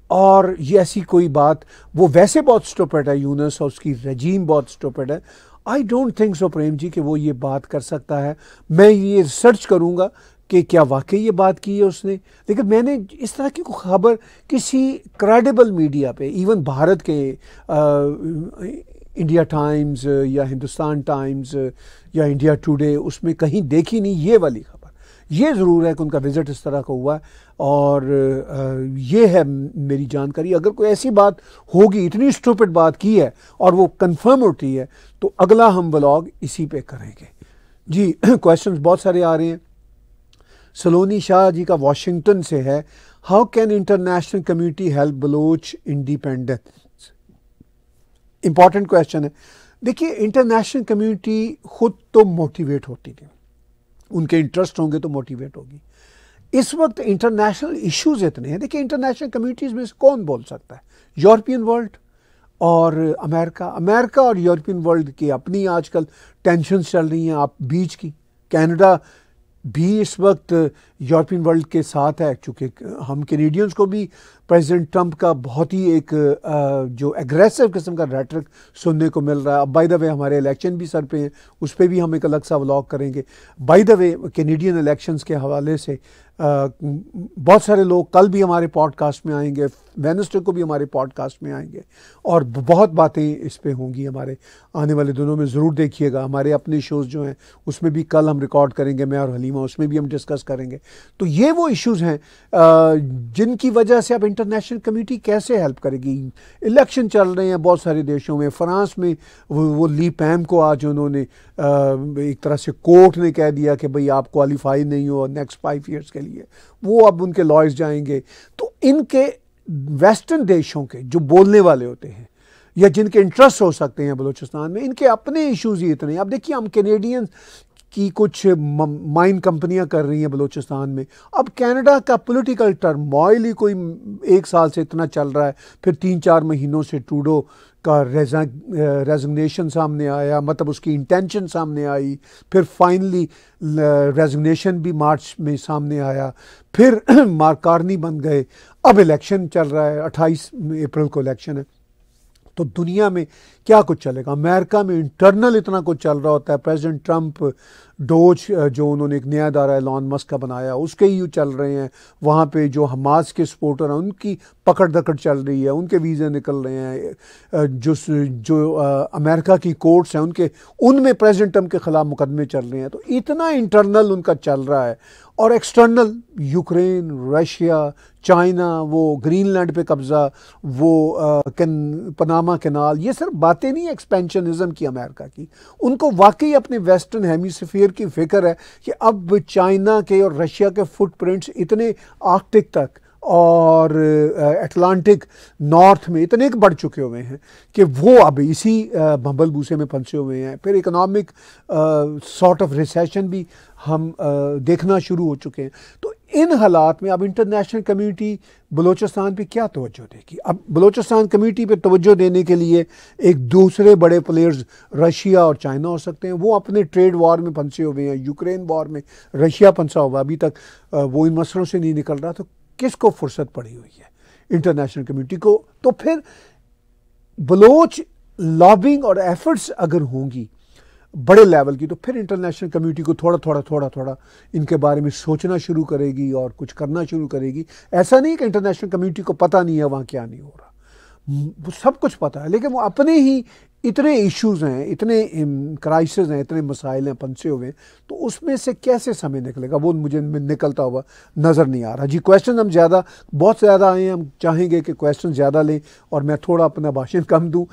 और ये ऐसी कोई बात, वो वैसे बहुत स्टूपिड है यूनस और उसकी रजीम बहुत स्टूपिड है। I don't think so Prem ji कि वो ये बात कर सकता है। मैं ये रिसर्च करूँगा कि क्या वाकई ये बात की है उसने, लेकिन मैंने इस तरह की कोई खबर किसी क्रेडिबल मीडिया पे, इवन भारत के इंडिया टाइम्स या हिंदुस्तान टाइम्स या इंडिया टुडे, उसमें कहीं देखी नहीं ये वाली खबर। ये ज़रूर है कि उनका विज़िट इस तरह का हुआ है और ये है मेरी जानकारी। अगर कोई ऐसी बात होगी, इतनी स्टूपिड बात की है और वो कंफर्म होती है, तो अगला हम व्लॉग इसी पे करेंगे जी। क्वेश्चंस बहुत सारे आ रहे हैं। सलोनी शाह जी का वाशिंगटन से है, how can international community help Baloch independence? Important question है। देखिए, इंटरनेशनल कम्युनिटी खुद तो मोटिवेट होती नहीं, उनके इंटरेस्ट होंगे तो मोटिवेट होगी। इस वक्त इंटरनेशनल इश्यूज इतने हैं। देखिए, इंटरनेशनल कम्युनिटीज़ में से कौन बोल सकता है? यूरोपियन वर्ल्ड और अमेरिका और यूरोपियन वर्ल्ड की अपनी आजकल टेंशन्स चल रही हैं। आप बीच की कनाडा भी इस वक्त यूरोपियन वर्ल्ड के साथ है, चूँकि हम कैनेडियंस को भी प्रेसिडेंट ट्रंप का बहुत ही एक जो एग्रेसिव किस्म का रेटरिक सुनने को मिल रहा है। अब बाय द वे हमारे इलेक्शन भी सर पे हैं, उस पर भी हम एक अलग सा व्लॉग करेंगे। By the way Canadian elections के हवाले से बहुत सारे लोग कल भी हमारे पॉडकास्ट में आएंगे, वेडनेसडे को भी हमारे पॉडकास्ट में आएंगे और बहुत बातें इस पे होंगी हमारे आने वाले दिनों में। ज़रूर देखिएगा हमारे अपने शोज़ जो हैं, उसमें भी कल हम रिकॉर्ड करेंगे, मैं और हलीमा, उसमें भी हम डिस्कस करेंगे। तो ये वो इश्यूज़ हैं जिनकी वजह से अब इंटरनेशनल कम्युनिटी कैसे हेल्प करेगी। इलेक्शन चल रहे हैं बहुत सारे देशों में। फ्रांस में वो ली पैम को आज उन्होंने एक तरह से कोर्ट ने कह दिया कि भाई आप क्वालिफाई नहीं हो नेक्स्ट 5 ईयर्स के लिए। वो अब उनके लॉयर्स जाएंगे। तो इनके वेस्टर्न देशों के जो बोलने वाले होते हैं या जिनके इंटरेस्ट हो सकते हैं बलूचिस्तान में, इनके अपने इश्यूज ही इतने। अब देखिए, हम कैनेडियन की कुछ माइन कंपनियां कर रही हैं बलूचिस्तान में। अब कनाडा का पॉलिटिकल टर्मोइल ही कोई 1 साल से इतना चल रहा है, फिर 3-4 महीनों से ट्रूडो का रेजिग्नेशन सामने आया, मतलब उसकी इंटेंशन सामने आई, फिर फाइनली रेजिग्नेशन भी मार्च में सामने आया, फिर मार्क कार्नी बन गए, अब इलेक्शन चल रहा है, 28 अप्रैल को इलेक्शन है। तो दुनिया में क्या कुछ चलेगा। अमेरिका में इंटरनल इतना कुछ चल रहा होता है। प्रेसिडेंट ट्रंप डोज जो उन्होंने एक नया इदारा एलॉन मस्क का बनाया, उसके ही चल रहे हैं। वहाँ पे जो हमास के सपोर्टर हैं उनकी पकड़ दकड़ चल रही है, उनके वीज़े निकल रहे हैं। जो अमेरिका की कोर्ट्स हैं उनमें प्रेसिडेंट ट्रंप के ख़िलाफ़ मुकदमे चल रहे हैं। तो इतना इंटरनल उनका चल रहा है, और एक्सटर्नल यूक्रेन, रशिया, चाइना, वो ग्रीनलैंड पे कब्ज़ा, वो पनामा कैनाल, ये सिर्फ बातें नहीं एक्सपेंशनिज्म की अमेरिका की। उनको वाकई अपने वेस्टर्न हेमिस्फीयर की फिक्र है कि अब चाइना के और रशिया के फुटप्रिंट्स इतने आर्कटिक तक और अटलांटिक नॉर्थ में इतने बढ़ चुके हुए हैं कि वो अब इसी भंबल भूसे में फंसे हुए हैं। फिर इकोनॉमिक सॉर्ट ऑफ रिसेशन भी हम देखना शुरू हो चुके हैं। तो इन हालात में अब इंटरनेशनल कम्युनिटी बलूचिस्तान पे क्या तवज्जो देगी। अब बलूचिस्तान कम्युनिटी पे तवज्जो देने के लिए एक दूसरे बड़े प्लेयर्स रशिया और चाइना हो सकते हैं। वो अपने ट्रेड वॉर में फंसे हुए हैं, यूक्रेन वॉर में रशिया फंसा हुआ, अभी तक वो इन मसलों से नहीं निकल रहा। तो किसको फुर्सत पड़ी हुई है इंटरनेशनल कम्युनिटी को। तो फिर बलोच लॉबिंग और एफर्ट्स अगर होंगी बड़े लेवल की, तो फिर इंटरनेशनल कम्युनिटी को थोड़ा थोड़ा इनके बारे में सोचना शुरू करेगी और कुछ करना शुरू करेगी। ऐसा नहीं कि इंटरनेशनल कम्युनिटी को पता नहीं है वहाँ क्या नहीं हो रहा, वो सब कुछ पता है, लेकिन वो अपने ही इतने इश्यूज हैं, इतने क्राइसिस हैं, इतने मसाइल हैं फंसे हुए हैं। तो उसमें से कैसे समय निकलेगा वो मुझे निकलता हुआ नज़र नहीं आ रहा। जी, क्वेश्चन हम बहुत ज़्यादा आए हैं, हम चाहेंगे कि क्वेश्चन ज़्यादा लें और मैं थोड़ा अपना भाषण कम दूँ।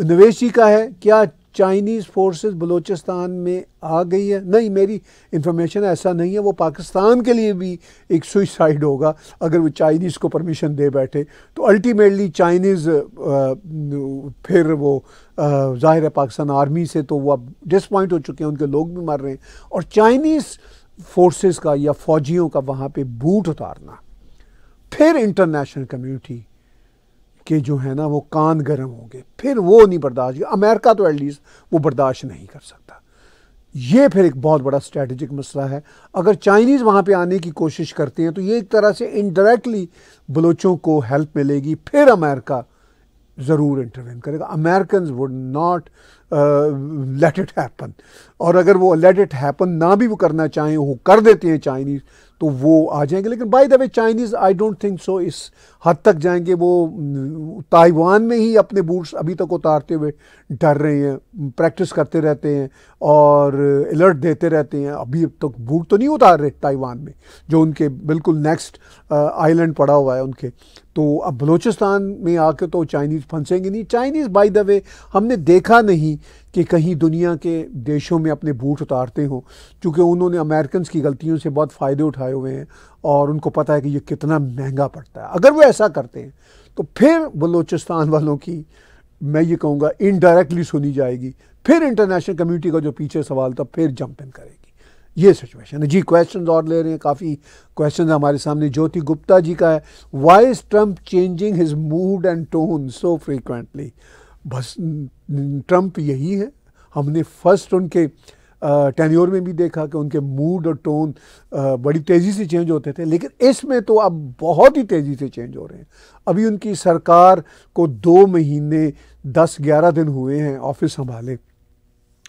निवेश जी का है, क्या चाइनीज़ फोर्सेस बलूचिस्तान में आ गई है? नहीं, मेरी इंफॉर्मेशन ऐसा नहीं है। वो पाकिस्तान के लिए भी एक सुइसाइड होगा अगर वो चाइनीज़ को परमिशन दे बैठे। तो अल्टीमेटली चाइनीज़ फिर वो ज़ाहिर है पाकिस्तान आर्मी से तो वो अब डिसपॉइंट हो चुके हैं, उनके लोग भी मर रहे हैं। और चाइनीज़ फोर्सेस का या फौजियों का वहाँ पे बूट उतारना, फिर इंटरनेशनल कम्युनिटी कि जो है ना वो कान गर्म होंगे, फिर वो नहीं बर्दाश्त। अमेरिका तो एटलीस्ट वो बर्दाश्त नहीं कर सकता। ये फिर एक बहुत बड़ा स्ट्रेटेजिक मसला है। अगर चाइनीज़ वहाँ पे आने की कोशिश करते हैं तो ये एक तरह से इनडायरेक्टली बलोचों को हेल्प मिलेगी, फिर अमेरिका ज़रूर इंटरवेन करेगा। American would not let it happen, और अगर वो लेट इट हैपन ना भी वो करना चाहें, वो कर देते हैं चाइनीज़, तो वो आ जाएंगे। लेकिन by the way Chinese I don't think so इस हद तक जाएंगे। वो ताइवान में ही अपने बूट्स अभी तक उतारते हुए डर रहे हैं, प्रैक्टिस करते रहते हैं और अलर्ट देते रहते हैं। अभी तक बूट तो नहीं उतार रहे ताइवान में, जो उनके बिल्कुल नेक्स्ट आइलैंड पड़ा हुआ है उनके। तो अब बलूचिस्तान में आके तो चाइनीज़ फंसेंगे नहीं। चाइनीज़ बाय द वे हमने देखा नहीं कि कहीं दुनिया के देशों में अपने बूट उतारते हों, क्योंकि उन्होंने अमेरिकन की गलतियों से बहुत फ़ायदे उठाए हुए हैं और उनको पता है कि ये कितना महंगा पड़ता है। अगर वो ऐसा करते हैं तो फिर बलूचिस्तान वालों की, मैं ये कहूँगा, इनडायरेक्टली सुनी जाएगी। फिर इंटरनेशनल कम्युनिटी का जो पीछे सवाल था फिर जंप इन करेगी। ये सिचुएशन है। जी, क्वेश्चन और ले रहे हैं, काफ़ी क्वेश्चन हमारे सामने। ज्योति गुप्ता जी का है, why is Trump changing his mood and tone so frequently. बस ट्रम्प यही है। हमने फर्स्ट उनके टेन्योर में भी देखा कि उनके मूड और टोन बड़ी तेज़ी से चेंज होते थे, लेकिन इसमें तो अब बहुत ही तेज़ी से चेंज हो रहे हैं। अभी उनकी सरकार को 2 महीने 10-11 दिन हुए हैं ऑफिस संभाले,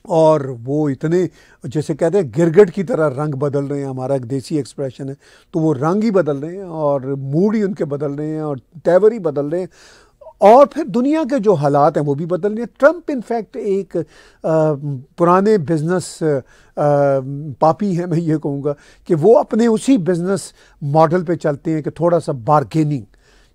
और वो इतने, जैसे कहते हैं, गिरगिट की तरह रंग बदल रहे हैं। हमारा एक देसी एक्सप्रेशन है, तो वो रंग ही बदल रहे हैं और मूड ही उनके बदल रहे हैं और तेवर ही बदल रहे हैं, और फिर दुनिया के जो हालात हैं वो भी बदल रहे हैं। ट्रम्प इनफैक्ट एक पुराने बिजनेस पापी हैं, मैं ये कहूँगा कि वो अपने उसी बिजनेस मॉडल पे चलते हैं कि थोड़ा सा बार्गेनिंग,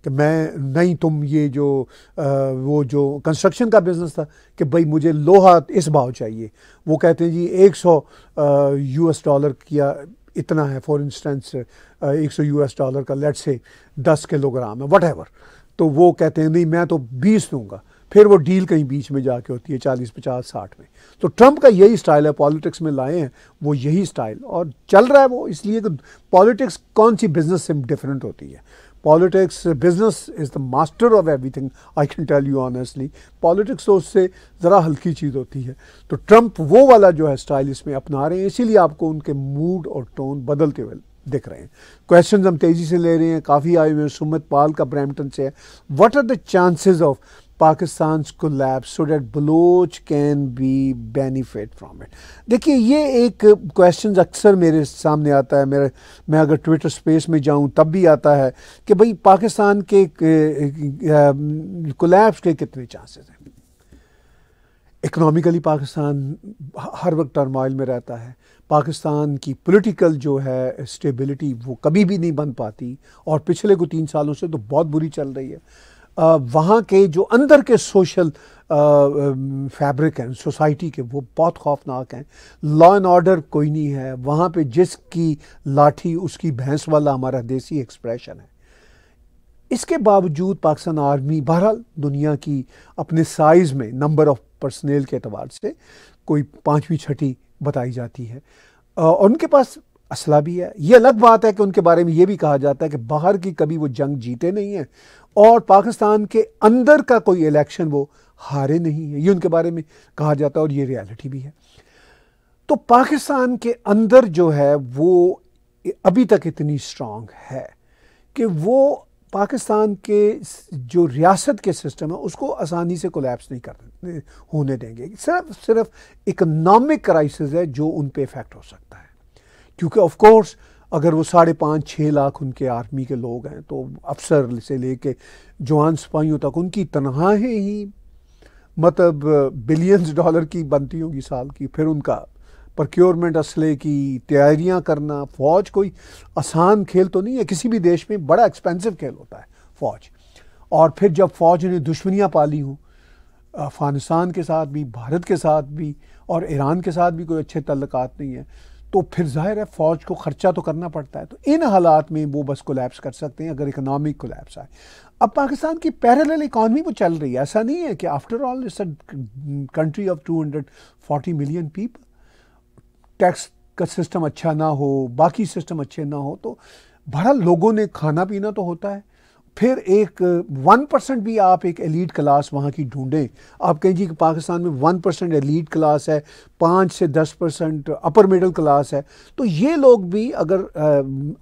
कि मैं नहीं, तुम ये जो वो जो कंस्ट्रक्शन का बिज़नेस था कि भाई मुझे लोहा इस भाव चाहिए, वो कहते हैं जी $100 किया इतना है, फॉर इंस्टेंस $100 का लेट्स से 10 किलोग्राम है, वट एवर, तो वो कहते हैं नहीं मैं तो 20 दूंगा, फिर वो डील कहीं बीच में जाके होती है 40, 50, 60 में। तो ट्रंप का यही स्टाइल है, पॉलिटिक्स में लाए हैं वो यही स्टाइल, और चल रहा है वो, इसलिए कि पॉलिटिक्स कौन सी बिजनेस से डिफरेंट होती है। Politics, business is the master of everything, I can tell you honestly. Politics तो उससे ज़रा हल्की चीज़ होती है। तो ट्रंप वो वाला जो है स्टाइल इसमें अपना रहे हैं, इसीलिए आपको उनके मूड और टोन बदलते हुए दिख रहे हैं। क्वेश्चंस हम तेज़ी से ले रहे हैं, काफ़ी आए हुए हैं। सुमित पाल का ब्रैम्पटन से है, what are the chances of Pakistan collapse so that Baloch can be benefit from it. देखिए ये एक क्वेश्चन अक्सर मेरे सामने आता है, मैं अगर ट्विटर स्पेस में जाऊं तब भी आता है कि भाई पाकिस्तान के कोलैप्स के कितने चांसेस हैं। इकोनॉमिकली पाकिस्तान हर वक्त टर्मोइल में रहता है, पाकिस्तान की पॉलिटिकल जो है स्टेबिलिटी वो कभी भी नहीं बन पाती, और पिछले को 3 सालों से तो बहुत बुरी चल रही है। वहाँ के जो अंदर के सोशल फैब्रिक हैं सोसाइटी के, वो बहुत खौफनाक हैं। लॉ एंड ऑर्डर कोई नहीं है वहाँ पे, जिसकी लाठी उसकी भैंस वाला हमारा देसी एक्सप्रेशन है। इसके बावजूद पाकिस्तान आर्मी बहरहाल दुनिया की अपने साइज़ में नंबर ऑफ पर्सनेल के अतबार से कोई 5वीं 6ठी बताई जाती है, और उनके पास असला भी है। ये अलग बात है कि उनके बारे में ये भी कहा जाता है कि बाहर की कभी वो जंग जीते नहीं हैं, और पाकिस्तान के अंदर का कोई इलेक्शन वो हारे नहीं है, ये उनके बारे में कहा जाता है, और ये रियलिटी भी है। तो पाकिस्तान के अंदर जो है वो अभी तक इतनी स्ट्रांग है कि वो पाकिस्तान के जो रियासत के सिस्टम है उसको आसानी से कोलैप्स नहीं होने देंगे। सिर्फ इकोनॉमिक क्राइसिस है जो उन पे इफेक्ट हो सकता है, क्योंकि ऑफ कोर्स अगर वो 5.5-6 लाख उनके आर्मी के लोग हैं, तो अफसर से लेके जवान सिपाहियों तक उनकी तनख्वाहें ही मतलब बिलियंस डॉलर की बनती होंगी साल की। फिर उनका प्रोक्योरमेंट, असले की तैयारियां करना, फ़ौज कोई आसान खेल तो नहीं है, किसी भी देश में बड़ा एक्सपेंसिव खेल होता है फ़ौज। और फिर जब फ़ौज ने दुश्मनियां पाली हों, अफ़गानिस्तान के साथ भी, भारत के साथ भी, और ईरान के साथ भी कोई अच्छे तल्लुकात नहीं है, तो फिर जाहिर है फ़ौज को ख़र्चा तो करना पड़ता है। तो इन हालात में वो बस कोलैप्स कर सकते हैं अगर इकोनॉमिक कोलैप्स आए। अब पाकिस्तान की पैरेलल इकॉनमी वो चल रही है, ऐसा नहीं है कि after all it's a country of 240 million people. Tax का सिस्टम अच्छा ना हो, बाकी सिस्टम अच्छे ना हो, तो बहरहाल लोगों ने खाना पीना तो होता है। फिर एक 1% भी आप एक एलीट क्लास वहाँ की ढूंढें, आप कहें जी कि पाकिस्तान में 1% एलीट क्लास है, 5 से 10% अपर मिडिल क्लास है, तो ये लोग भी अगर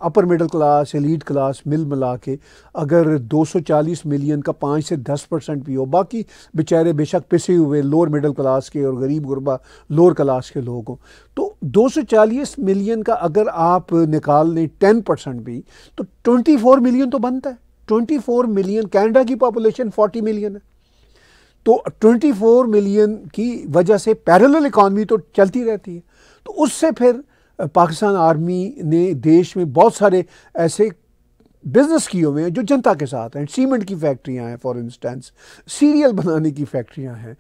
upper middle class, elite class मिला के अगर 240 मिलियन का 5 से 10% भी हो, बाकी बेचारे बेशक पिसे हुए लोअर मिडिल क्लास के और गरीब गुरबा लोअर क्लास के लोग हों, तो 240 मिलियन का अगर आप निकाल लें 10% भी, तो 24 मिलियन तो बनता है। 24 मिलियन, कनाडा की पॉपुलेशन 40 मिलियन है, तो 24 मिलियन की वजह से पैरेलल इकॉनमी तो चलती रहती है। तो उससे फिर पाकिस्तान आर्मी ने देश में बहुत सारे ऐसे बिजनेस किए हुए हैं जो जनता के साथ हैं। सीमेंट की फैक्ट्रियां हैं फॉर इंस्टेंस, सीरियल बनाने की फैक्ट्रियां हैं,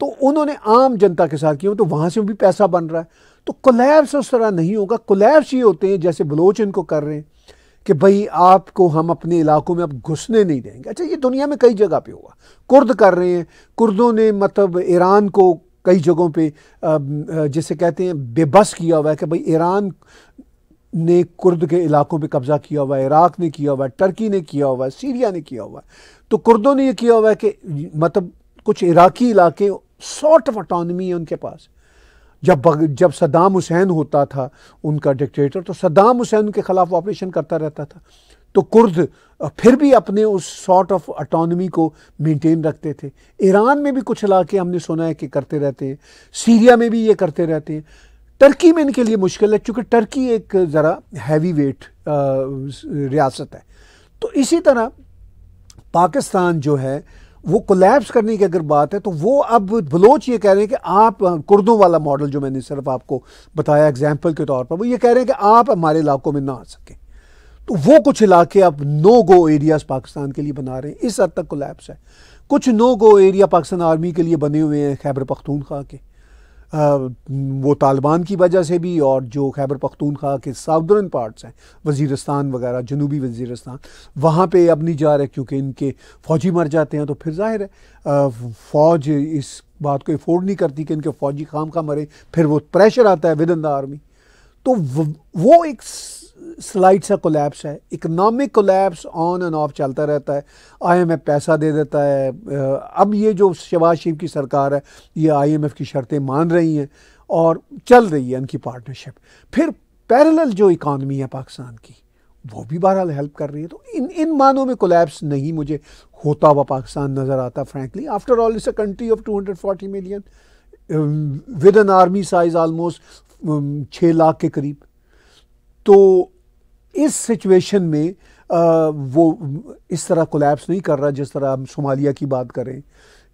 तो उन्होंने आम जनता के साथ किया, तो वहाँ से भी पैसा बन रहा है। तो कोलैप्स उस तरह नहीं होगा। कोलैप्स ये होते हैं जैसे बलोच इनको कर रहे हैं कि भाई आपको हम अपने इलाकों में अब घुसने नहीं देंगे। अच्छा, ये दुनिया में कई जगह पे हुआ, कुर्द कर रहे हैं, कुर्दों ने मतलब ईरान को कई जगहों पे जिसे कहते हैं बेबस किया हुआ है कि भाई ईरान ने कुर्द के इलाकों पे कब्जा किया हुआ है, इराक ने किया हुआ है, टर्की ने किया हुआ है, सीरिया ने किया हुआ है। तो कुर्दों ने ये किया हुआ है कि मतलब कुछ इराकी इलाके सॉर्ट ऑफ ऑटोनॉमी है उनके पास। जब सद्दाम हुसैन होता था उनका डिक्टेटर, तो सद्दाम हुसैन के खिलाफ ऑपरेशन करता रहता था, तो कुर्द फिर भी अपने उस सॉर्ट ऑफ ऑटोनॉमी को मेंटेन रखते थे। ईरान में भी कुछ इलाके हमने सुना है कि करते रहते हैं, सीरिया में भी ये करते रहते हैं। टर्की में इनके लिए मुश्किल है, चूँकि टर्की एक ज़रा हैवी वेट रियासत है। तो इसी तरह पाकिस्तान जो है वो कोलैप्स करने की अगर बात है, तो वो अब बलोच ये कह रहे हैं कि आप कुर्दों वाला मॉडल जो मैंने सिर्फ आपको बताया एग्जाम्पल के तौर पर, वो ये कह रहे हैं कि आप हमारे इलाकों में ना आ सकें। तो वो कुछ इलाके अब नो गो एरियाज पाकिस्तान के लिए बना रहे हैं। इस हद तक कोलैप्स है। कुछ no go area Pakistan army के लिए बने हुए हैं खैबर पख्तूनख्वा के, वो तालिबान की वजह से भी, और जो खैबर पख्तूनख्वा के साउदर्न पार्ट्स हैं, वज़ीरिस्तान वगैरह, जनूबी वज़ीरिस्तान, वहाँ पे अब नहीं जा रहे क्योंकि इनके फ़ौजी मर जाते हैं। तो फिर जाहिर है फ़ौज इस बात को अफोर्ड नहीं करती कि इनके फ़ौजी खाम खा मरे, फिर वो प्रेशर आता है विद इन द आर्मी। तो वो एक स्लाइड सा कोलैप्स है, economic collapse on end of चलता रहता है। IMF पैसा दे देता है। अब ये जो शहबाज शरीफ की सरकार है, ये IMF की शर्तें मान रही हैं और चल रही है इनकी पार्टनरशिप। फिर पैरेलल जो इकॉनमी है पाकिस्तान की, वो भी बहरहाल हेल्प कर रही है। तो इन मानों में कोलैप्स नहीं मुझे होता हुआ पाकिस्तान नज़र आता frankly. After all it's a country of 240 million with an army size almost 6 lakh के करीब। तो इस सिचुएशन में वो इस तरह कोलैप्स नहीं कर रहा जिस तरह हम सोमालिया की बात करें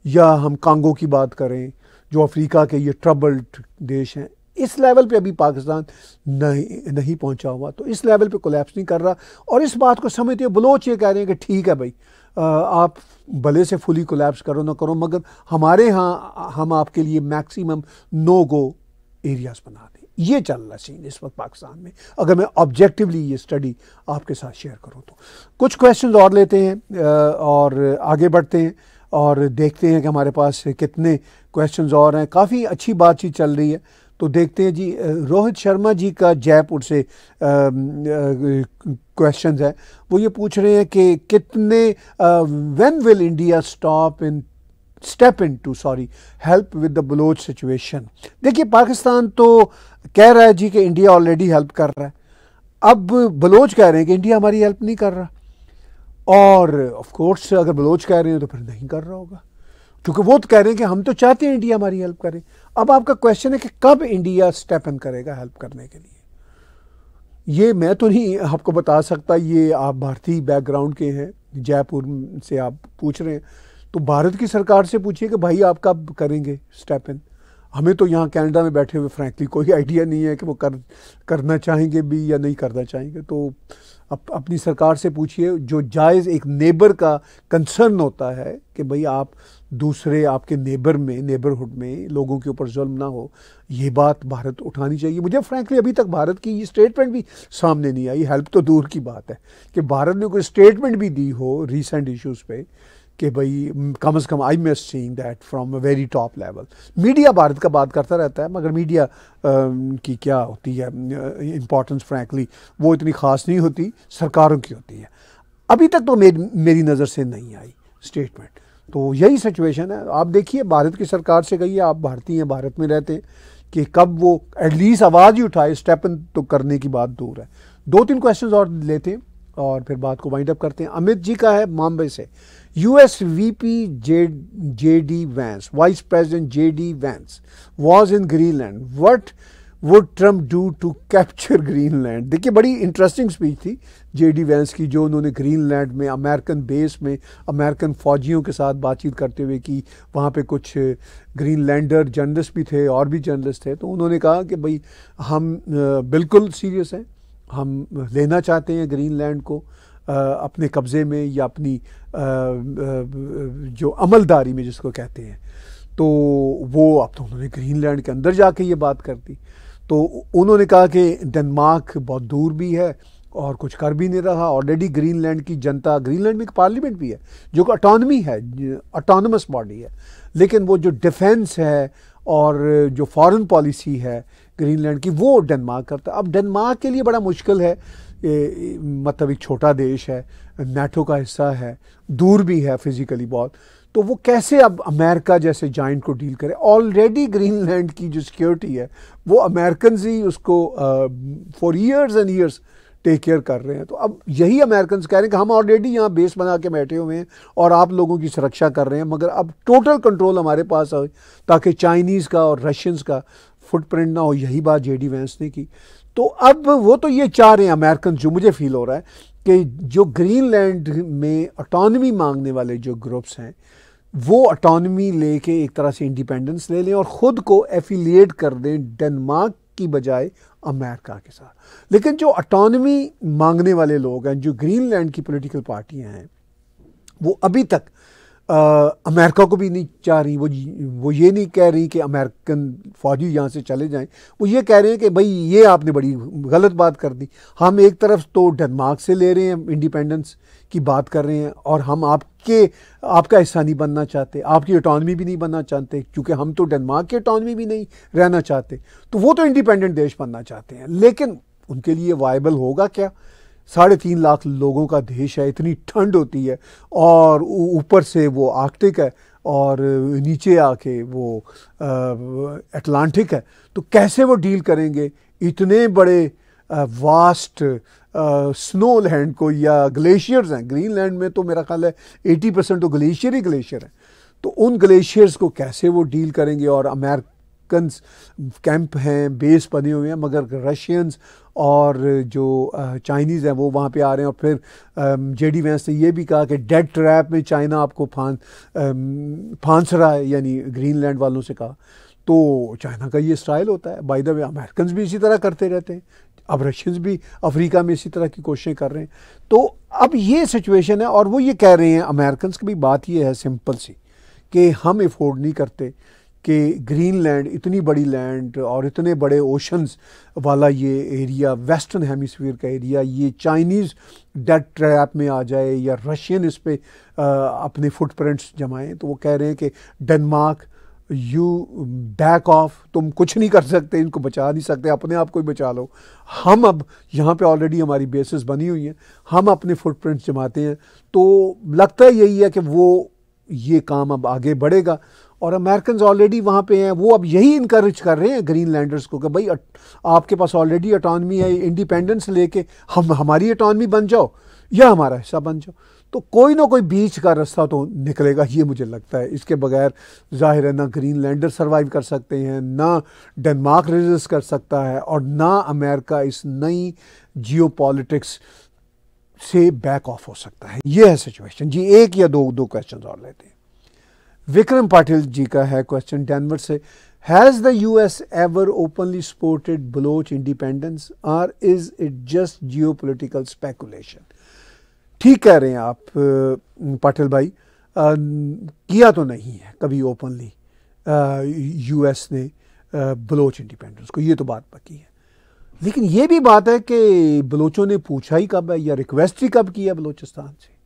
या हम कांगो की बात करें, जो अफ्रीका के ये ट्रबल्ड देश हैं। इस लेवल पे अभी पाकिस्तान नहीं पहुंचा हुआ, तो इस लेवल पे कोलैप्स नहीं कर रहा। और इस बात को समझते हुए बलोच ये कह रहे हैं कि ठीक है भाई, आप भले से फुली कोलैप्स करो ना करो, मगर हमारे यहाँ हम आपके लिए मैक्सिमम नो गो एरियाज बना दें। ये चल रहा सीन इस वक्त पाकिस्तान में, अगर मैं ऑब्जेक्टिवली ये स्टडी आपके साथ शेयर करूं तो। कुछ क्वेश्चंस और लेते हैं और आगे बढ़ते हैं और देखते हैं कि हमारे पास कितने क्वेश्चंस और हैं। काफ़ी अच्छी बातचीत चल रही है, तो देखते हैं जी। रोहित शर्मा जी का जयपुर से क्वेश्चंस है। वो ये पूछ रहे हैं कि कितने when will India step in to help with the Baloch situation. देखिए, पाकिस्तान तो कह रहा है जी कि इंडिया ऑलरेडी हेल्प कर रहा है। अब बलोच कह रहे हैं कि इंडिया हमारी हेल्प नहीं कर रहा, और ऑफ कोर्स अगर बलोच कह रहे हैं तो फिर नहीं कर रहा होगा, क्योंकि वो तो कह रहे हैं कि हम तो चाहते हैं इंडिया हमारी हेल्प करे। अब आपका क्वेश्चन है कि कब इंडिया स्टेप इन करेगा हेल्प करने के लिए। ये मैं तो नहीं आपको बता सकता, ये आप भारतीय बैकग्राउंड के हैं, जयपुर से आप पूछ रहे हैं, तो भारत की सरकार से पूछिए कि भाई आप कब करेंगे स्टेप इन। हमें तो यहाँ कनाडा में बैठे हुए फ्रैंकली कोई आइडिया नहीं है कि वो करना चाहेंगे भी या नहीं करना चाहेंगे। तो अपनी सरकार से पूछिए। जो जायज़ एक नेबर का कंसर्न होता है कि भाई आप दूसरे आपके नेबरहुड में लोगों के ऊपर जुल्म ना हो, ये बात भारत उठानी चाहिए। मुझे फ्रैंकली अभी तक भारत की ये स्टेटमेंट भी सामने नहीं आई। हेल्प तो दूर की बात है कि भारत ने कोई स्टेटमेंट भी दी हो रिसेंट इश्यूज़ पे कि भाई कम से कम I miss seeing that from a very top level. Media Bharat का बात करता रहता है, मगर मीडिया की क्या होती है इम्पोर्टेंस, फ्रैंकली वो इतनी ख़ास नहीं होती, सरकारों की होती है। अभी तक तो मेरी नज़र से नहीं आई स्टेटमेंट। तो यही सिचुएशन है। आप देखिए, भारत की सरकार से कहिए, आप भारतीय हैं, भारत में रहते हैं, कि कब वो एटलीस्ट आवाज़ ही उठाए। स्टेप इन तो करने की बात दूर है। 2-3 क्वेश्चन और लेते हैं और फिर बात को वाइंड अप करते हैं। अमित जी का है मुंबई से। US VP JD Vance, Vice President JD Vance was in Greenland. What would Trump do to capture Greenland? देखिए, बड़ी इंटरेस्टिंग स्पीच थी JD Vance की, जो उन्होंने ग्रीनलैंड में अमेरिकन बेस में अमेरिकन फ़ौजियों के साथ बातचीत करते हुए की। वहाँ पे कुछ ग्रीनलैंडर जर्नलिस्ट भी थे और भी जर्नलिस्ट थे। तो उन्होंने कहा कि भाई हम बिल्कुल सीरियस हैं, हम लेना चाहते हैं ग्रीनलैंड को अपने कब्ज़े में, या अपनी जो अमलदारी में जिसको कहते हैं। तो वो अब तो उन्होंने ग्रीनलैंड के अंदर जाके ये बात कर दी। तो उन्होंने कहा कि डेनमार्क बहुत दूर भी है और कुछ कर भी नहीं रहा। ऑलरेडी ग्रीनलैंड की जनता, ग्रीनलैंड में एक पार्लियामेंट भी है जो कि ऑटोनमी है, ऑटोनमस बॉडी है, लेकिन वो जो डिफेंस है और जो फॉरेन पॉलिसी है ग्रीनलैंड की, वो डेनमार्क करता है। अब डेनमार्क के लिए बड़ा मुश्किल है, मतलब एक छोटा देश है, नाटो का हिस्सा है, दूर भी है फिजिकली बहुत, तो वो कैसे अब अमेरिका जैसे जाइंट को डील करे। ऑलरेडी ग्रीनलैंड की जो सिक्योरिटी है वो अमेरिकन ही उसको for years and years take care कर रहे हैं। तो अब यही अमेरिकन कह रहे हैं कि हम ऑलरेडी यहाँ बेस बना के बैठे हुए हैं और आप लोगों की सुरक्षा कर रहे हैं, मगर अब टोटल कंट्रोल हमारे पास हो ताकि चाइनीज़ का और रशियंस का फुटप्रिंट ना हो। यही बात JD Vance ने की। तो अब वो तो ये चाह रहे हैं अमेरिकन, जो मुझे फील हो रहा है कि जो ग्रीनलैंड में ऑटोनमी मांगने वाले जो ग्रुप्स हैं, वो ऑटोनमी लेके एक तरह से इंडिपेंडेंस ले लें और ख़ुद को एफिलिएट कर दें डेनमार्क की बजाय अमेरिका के साथ। लेकिन जो ऑटोनमी मांगने वाले लोग हैं, जो ग्रीनलैंड की पॉलिटिकल पार्टियां हैं, वो अभी तक अमेरिका को भी नहीं चाह रही, वो ये नहीं कह रही कि अमेरिकन फ़ौजी यहाँ से चले जाएं, वो ये कह रहे हैं कि भाई ये आपने बड़ी गलत बात कर दी। हम एक तरफ तो डेनमार्क से ले रहे हैं, इंडिपेंडेंस की बात कर रहे हैं, और हम आपका हिस्सा नहीं बनना चाहते, आपकी ऑटोनॉमी भी नहीं बनना चाहते, क्योंकि हम तो डेनमार्क की ऑटोनॉमी भी नहीं रहना चाहते। तो वो तो इंडिपेंडेंट देश बनना चाहते हैं, लेकिन उनके लिए वायबल होगा क्या? 3.5 लाख लोगों का देश है, इतनी ठंड होती है, और ऊपर से वो आर्कटिक है, और नीचे आके वो अटलांटिक है। तो कैसे वो डील करेंगे इतने बड़े वास्ट स्नो लैंड को, या ग्लेशियर्स हैं ग्रीनलैंड में, तो मेरा ख्याल है 80% तो ग्लेशियर ही ग्लेशियर है। तो उन ग्लेशियर्स को कैसे वो डील करेंगे? और अमेरिकन कैंप हैं, बेस बने हुए हैं, मगर रशियंस और जो चाइनीज़ हैं वो वहाँ पे आ रहे हैं। और फिर जेडी वैंस ने ये भी कहा कि डेड ट्रैप में चाइना आपको फांस रहा है, यानी ग्रीनलैंड वालों से कहा। तो चाइना का ये स्टाइल होता है। बाय द वे अमेरिकन भी इसी तरह करते रहते हैं, अब रशियंस भी अफ्रीका में इसी तरह की कोशिशें कर रहे हैं। तो अब ये सिचुएशन है, और वो ये कह रहे हैं अमेरिकन की भी बात ये है सिंपल सी, कि हम अफोर्ड नहीं करते कि ग्रीनलैंड, इतनी बड़ी लैंड और इतने बड़े ओशंस वाला ये एरिया, वेस्टर्न हेमिस्फीयर का एरिया, ये चाइनीज़ डेड ट्रैप में आ जाए या रशियन इस पे अपने फुटप्रिंट्स जमाएं। तो वो कह रहे हैं कि डेनमार्क, यू बैक ऑफ, तुम कुछ नहीं कर सकते, इनको बचा नहीं सकते, अपने आप को ही बचा लो। हम अब यहाँ पे ऑलरेडी हमारी बेसिस बनी हुई हैं, हम अपने फुटप्रिंट्स जमाते हैं। तो लगता है यही है कि वो ये काम अब आगे बढ़ेगा, और अमेरिकन ऑलरेडी वहाँ पे हैं। वो अब यही इनकरेज कर रहे हैं ग्रीनलैंडर्स को कि भाई आपके पास ऑलरेडी ऑटोनॉमी है, इंडिपेंडेंस लेके हमारी ऑटोनॉमी बन जाओ या हमारा हिस्सा बन जाओ। तो कोई ना कोई बीच का रास्ता तो निकलेगा, ये मुझे लगता है। इसके बगैर जाहिर है ना ग्रीनलैंडर सर्वाइव कर सकते हैं, ना डेनमार्क रेजिस्ट कर सकता है, और ना अमेरिका इस नई जियोपॉलिटिक्स से बैक ऑफ हो सकता है। ये है सिचुएशन जी। एक या दो क्वेश्चन और लेते हैं। विक्रम पाटिल जी का है क्वेश्चन डेनवर से। Has the US ever openly supported Baloch independence, और is it just geopolitical speculation? ठीक कह रहे हैं आप पाटिल भाई, किया तो नहीं है कभी ओपनली यूएस ने बलोच इंडिपेंडेंस को, ये तो बात पक्की है। लेकिन ये भी बात है कि बलोचों ने पूछा ही कब है, या रिक्वेस्ट ही कब किया बलोचिस्तान से?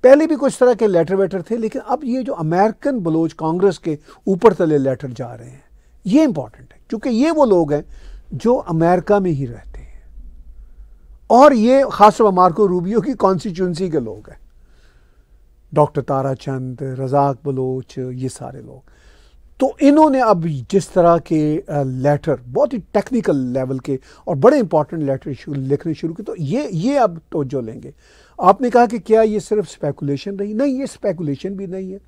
पहले भी कुछ तरह के लेटर वेटर थे, लेकिन अब ये जो अमेरिकन बलोच कांग्रेस के ऊपर तले लेटर जा रहे हैं, ये इंपॉर्टेंट है, क्योंकि ये वो लोग हैं जो अमेरिका में ही रहते हैं, और ये खासतौर पर मार्को रूबियो की कॉन्स्टिट्यूंसी के लोग हैं, डॉक्टर तारा चंद, रजाक बलोच, ये सारे लोग। तो इन्होंने अब जिस तरह के लेटर, बहुत ही टेक्निकल लेवल के और बड़े इंपॉर्टेंट लेटर लिखने शुरू किए, तो ये अब तवज्जो लेंगे। आपने कहा कि क्या ये सिर्फ स्पेकुलेशन रही? नहीं, ये स्पेकुलेशन भी नहीं है।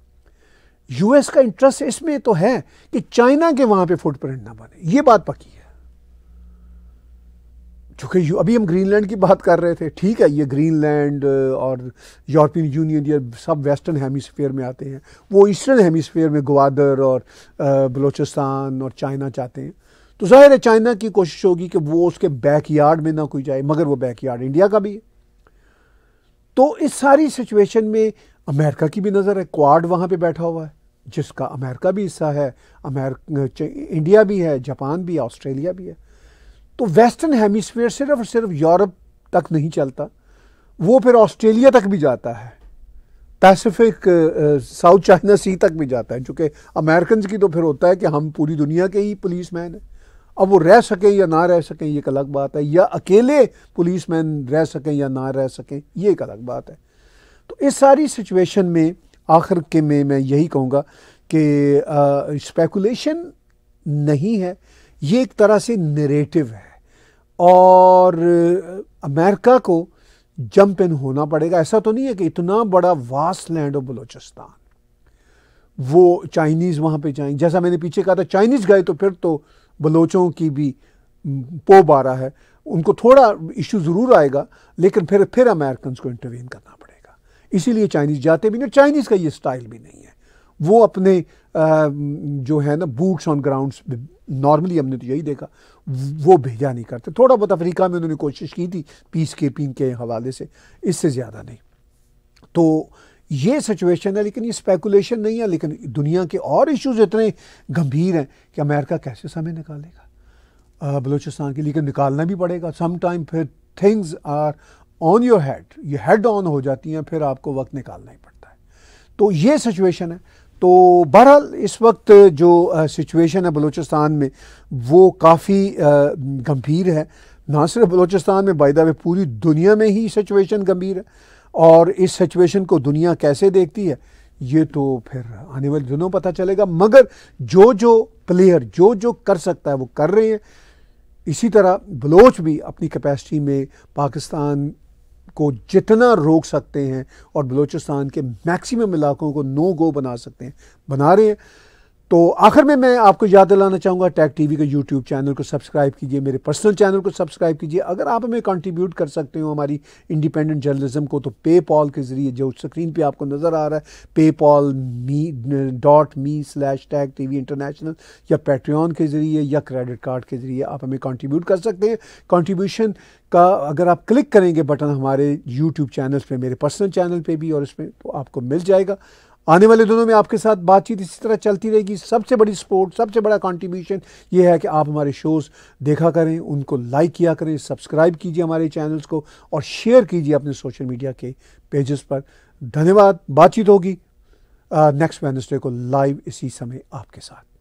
यूएस का इंटरेस्ट इसमें तो है कि चाइना के वहां पे फुटप्रिंट ना बने, ये बात पक्की है। चूंकि अभी हम ग्रीनलैंड की बात कर रहे थे, ठीक है, ये ग्रीनलैंड और यूरोपियन यूनियन, ये सब वेस्टर्न हेमिस्फीयर में आते हैं। वो ईस्टर्न हेमिस्फीयर में ग्वादर और बलूचिस्तान और चाइना चाहते हैं। तो जाहिर है चाइना की कोशिश होगी कि वो उसके बैकयार्ड में ना कोई जाए, मगर वो बैकयार्ड इंडिया का भी है। तो इस सारी सिचुएशन में अमेरिका की भी नज़र है। क्वाड वहाँ पे बैठा हुआ है, जिसका अमेरिका भी हिस्सा है, इंडिया भी है, जापान भी है, ऑस्ट्रेलिया भी है। तो वेस्टर्न हेमिस्फीयर सिर्फ और सिर्फ यूरोप तक नहीं चलता, वो फिर ऑस्ट्रेलिया तक भी जाता है, पैसिफिक साउथ चाइना सी तक भी जाता है। चूँकि अमेरिकन की तो फिर होता है कि हम पूरी दुनिया के ही पुलिसमैन हैं। अब वो रह सकें या ना रह सकें ये एक अलग बात है, या अकेले पुलिसमैन रह सकें या ना रह सकें ये एक अलग बात है। तो इस सारी सिचुएशन में आखिर के में मैं यही कहूँगा कि स्पेकुलेशन नहीं है, ये एक तरह से नरेटिव है, और अमेरिका को जंप इन होना पड़ेगा। ऐसा तो नहीं है कि इतना बड़ा वास्ट लैंड ऑफ बलूचिस्तान वो चाइनीज़ वहाँ पे जाएंगे। जैसा मैंने पीछे कहा था, चाइनीज़ गए तो फिर तो बलोचों की भी पोब आ रहा है, उनको थोड़ा इशू ज़रूर आएगा, लेकिन फिर अमेरिकन को इंटरवीन करना पड़ेगा। इसीलिए चाइनीज़ जाते भी नहीं, चाइनीज़ का ये स्टाइल भी नहीं है। वो अपने जो है ना बूट्स ऑन ग्राउंड्स, नॉर्मली हमने तो यही देखा, वो भेजा नहीं करते। थोड़ा बहुत अफ्रीका में उन्होंने कोशिश की थी पीस कीपिंग के हवाले से, इससे ज़्यादा नहीं। तो ये सिचुएशन है, लेकिन ये स्पेकुलेशन नहीं है, लेकिन दुनिया के और इश्यूज इतने गंभीर हैं कि अमेरिका कैसे समय निकालेगा बलूचिस्तान के लिए, निकालना भी पड़ेगा सम टाइम। फिर things are on your head, ये हेड ऑन हो जाती हैं, फिर आपको वक्त निकालना ही पड़ता है। तो ये सिचुएशन है। तो बहरहाल इस वक्त जो सिचुएशन है बलूचिस्तान में वो काफ़ी गंभीर है। ना सिर्फ बलूचिस्तान में, बाय द वे पूरी दुनिया में ही सिचुएशन गंभीर है। और इस सिचुएशन को दुनिया कैसे देखती है ये तो फिर आने वाले दिनों पता चलेगा। मगर जो जो प्लेयर जो जो कर सकता है वो कर रहे हैं। इसी तरह बलोच भी अपनी कैपेसिटी में पाकिस्तान को जितना रोक सकते हैं और बलूचिस्तान के मैक्सिमम इलाकों को नो गो बना सकते हैं, बना रहे हैं। तो आखिर में मैं आपको याद दिलाना चाहूँगा, टैग टीवी के यूट्यूब चैनल को सब्सक्राइब कीजिए, मेरे पर्सनल चैनल को सब्सक्राइब कीजिए। अगर आप हमें कंट्रीब्यूट कर सकते हो हमारी इंडिपेंडेंट जर्नलिज्म को, तो पेपॉल के ज़रिए जो स्क्रीन पे आपको नज़र आ रहा है, paypal.me/tag-tv इंटरनेशनल, या पैट्रियन के ज़रिए या क्रेडिट कार्ड के ज़रिए आप हमें कंट्रीब्यूट कर सकते हैं। कंट्रीब्यूशन का अगर आप क्लिक करेंगे बटन हमारे यूट्यूब चैनल पे, मेरे पर्सनल चैनल पे भी, और इसमें तो आपको मिल जाएगा। आने वाले दिनों में आपके साथ बातचीत इसी तरह चलती रहेगी। सबसे बड़ी सपोर्ट, सबसे बड़ा कंट्रीब्यूशन ये है कि आप हमारे शोज़ देखा करें, उनको लाइक किया करें, सब्सक्राइब कीजिए हमारे चैनल्स को और शेयर कीजिए अपने सोशल मीडिया के पेजेस पर। धन्यवाद। बातचीत होगी नेक्स्ट वेडनेसडे को लाइव इसी समय आपके साथ।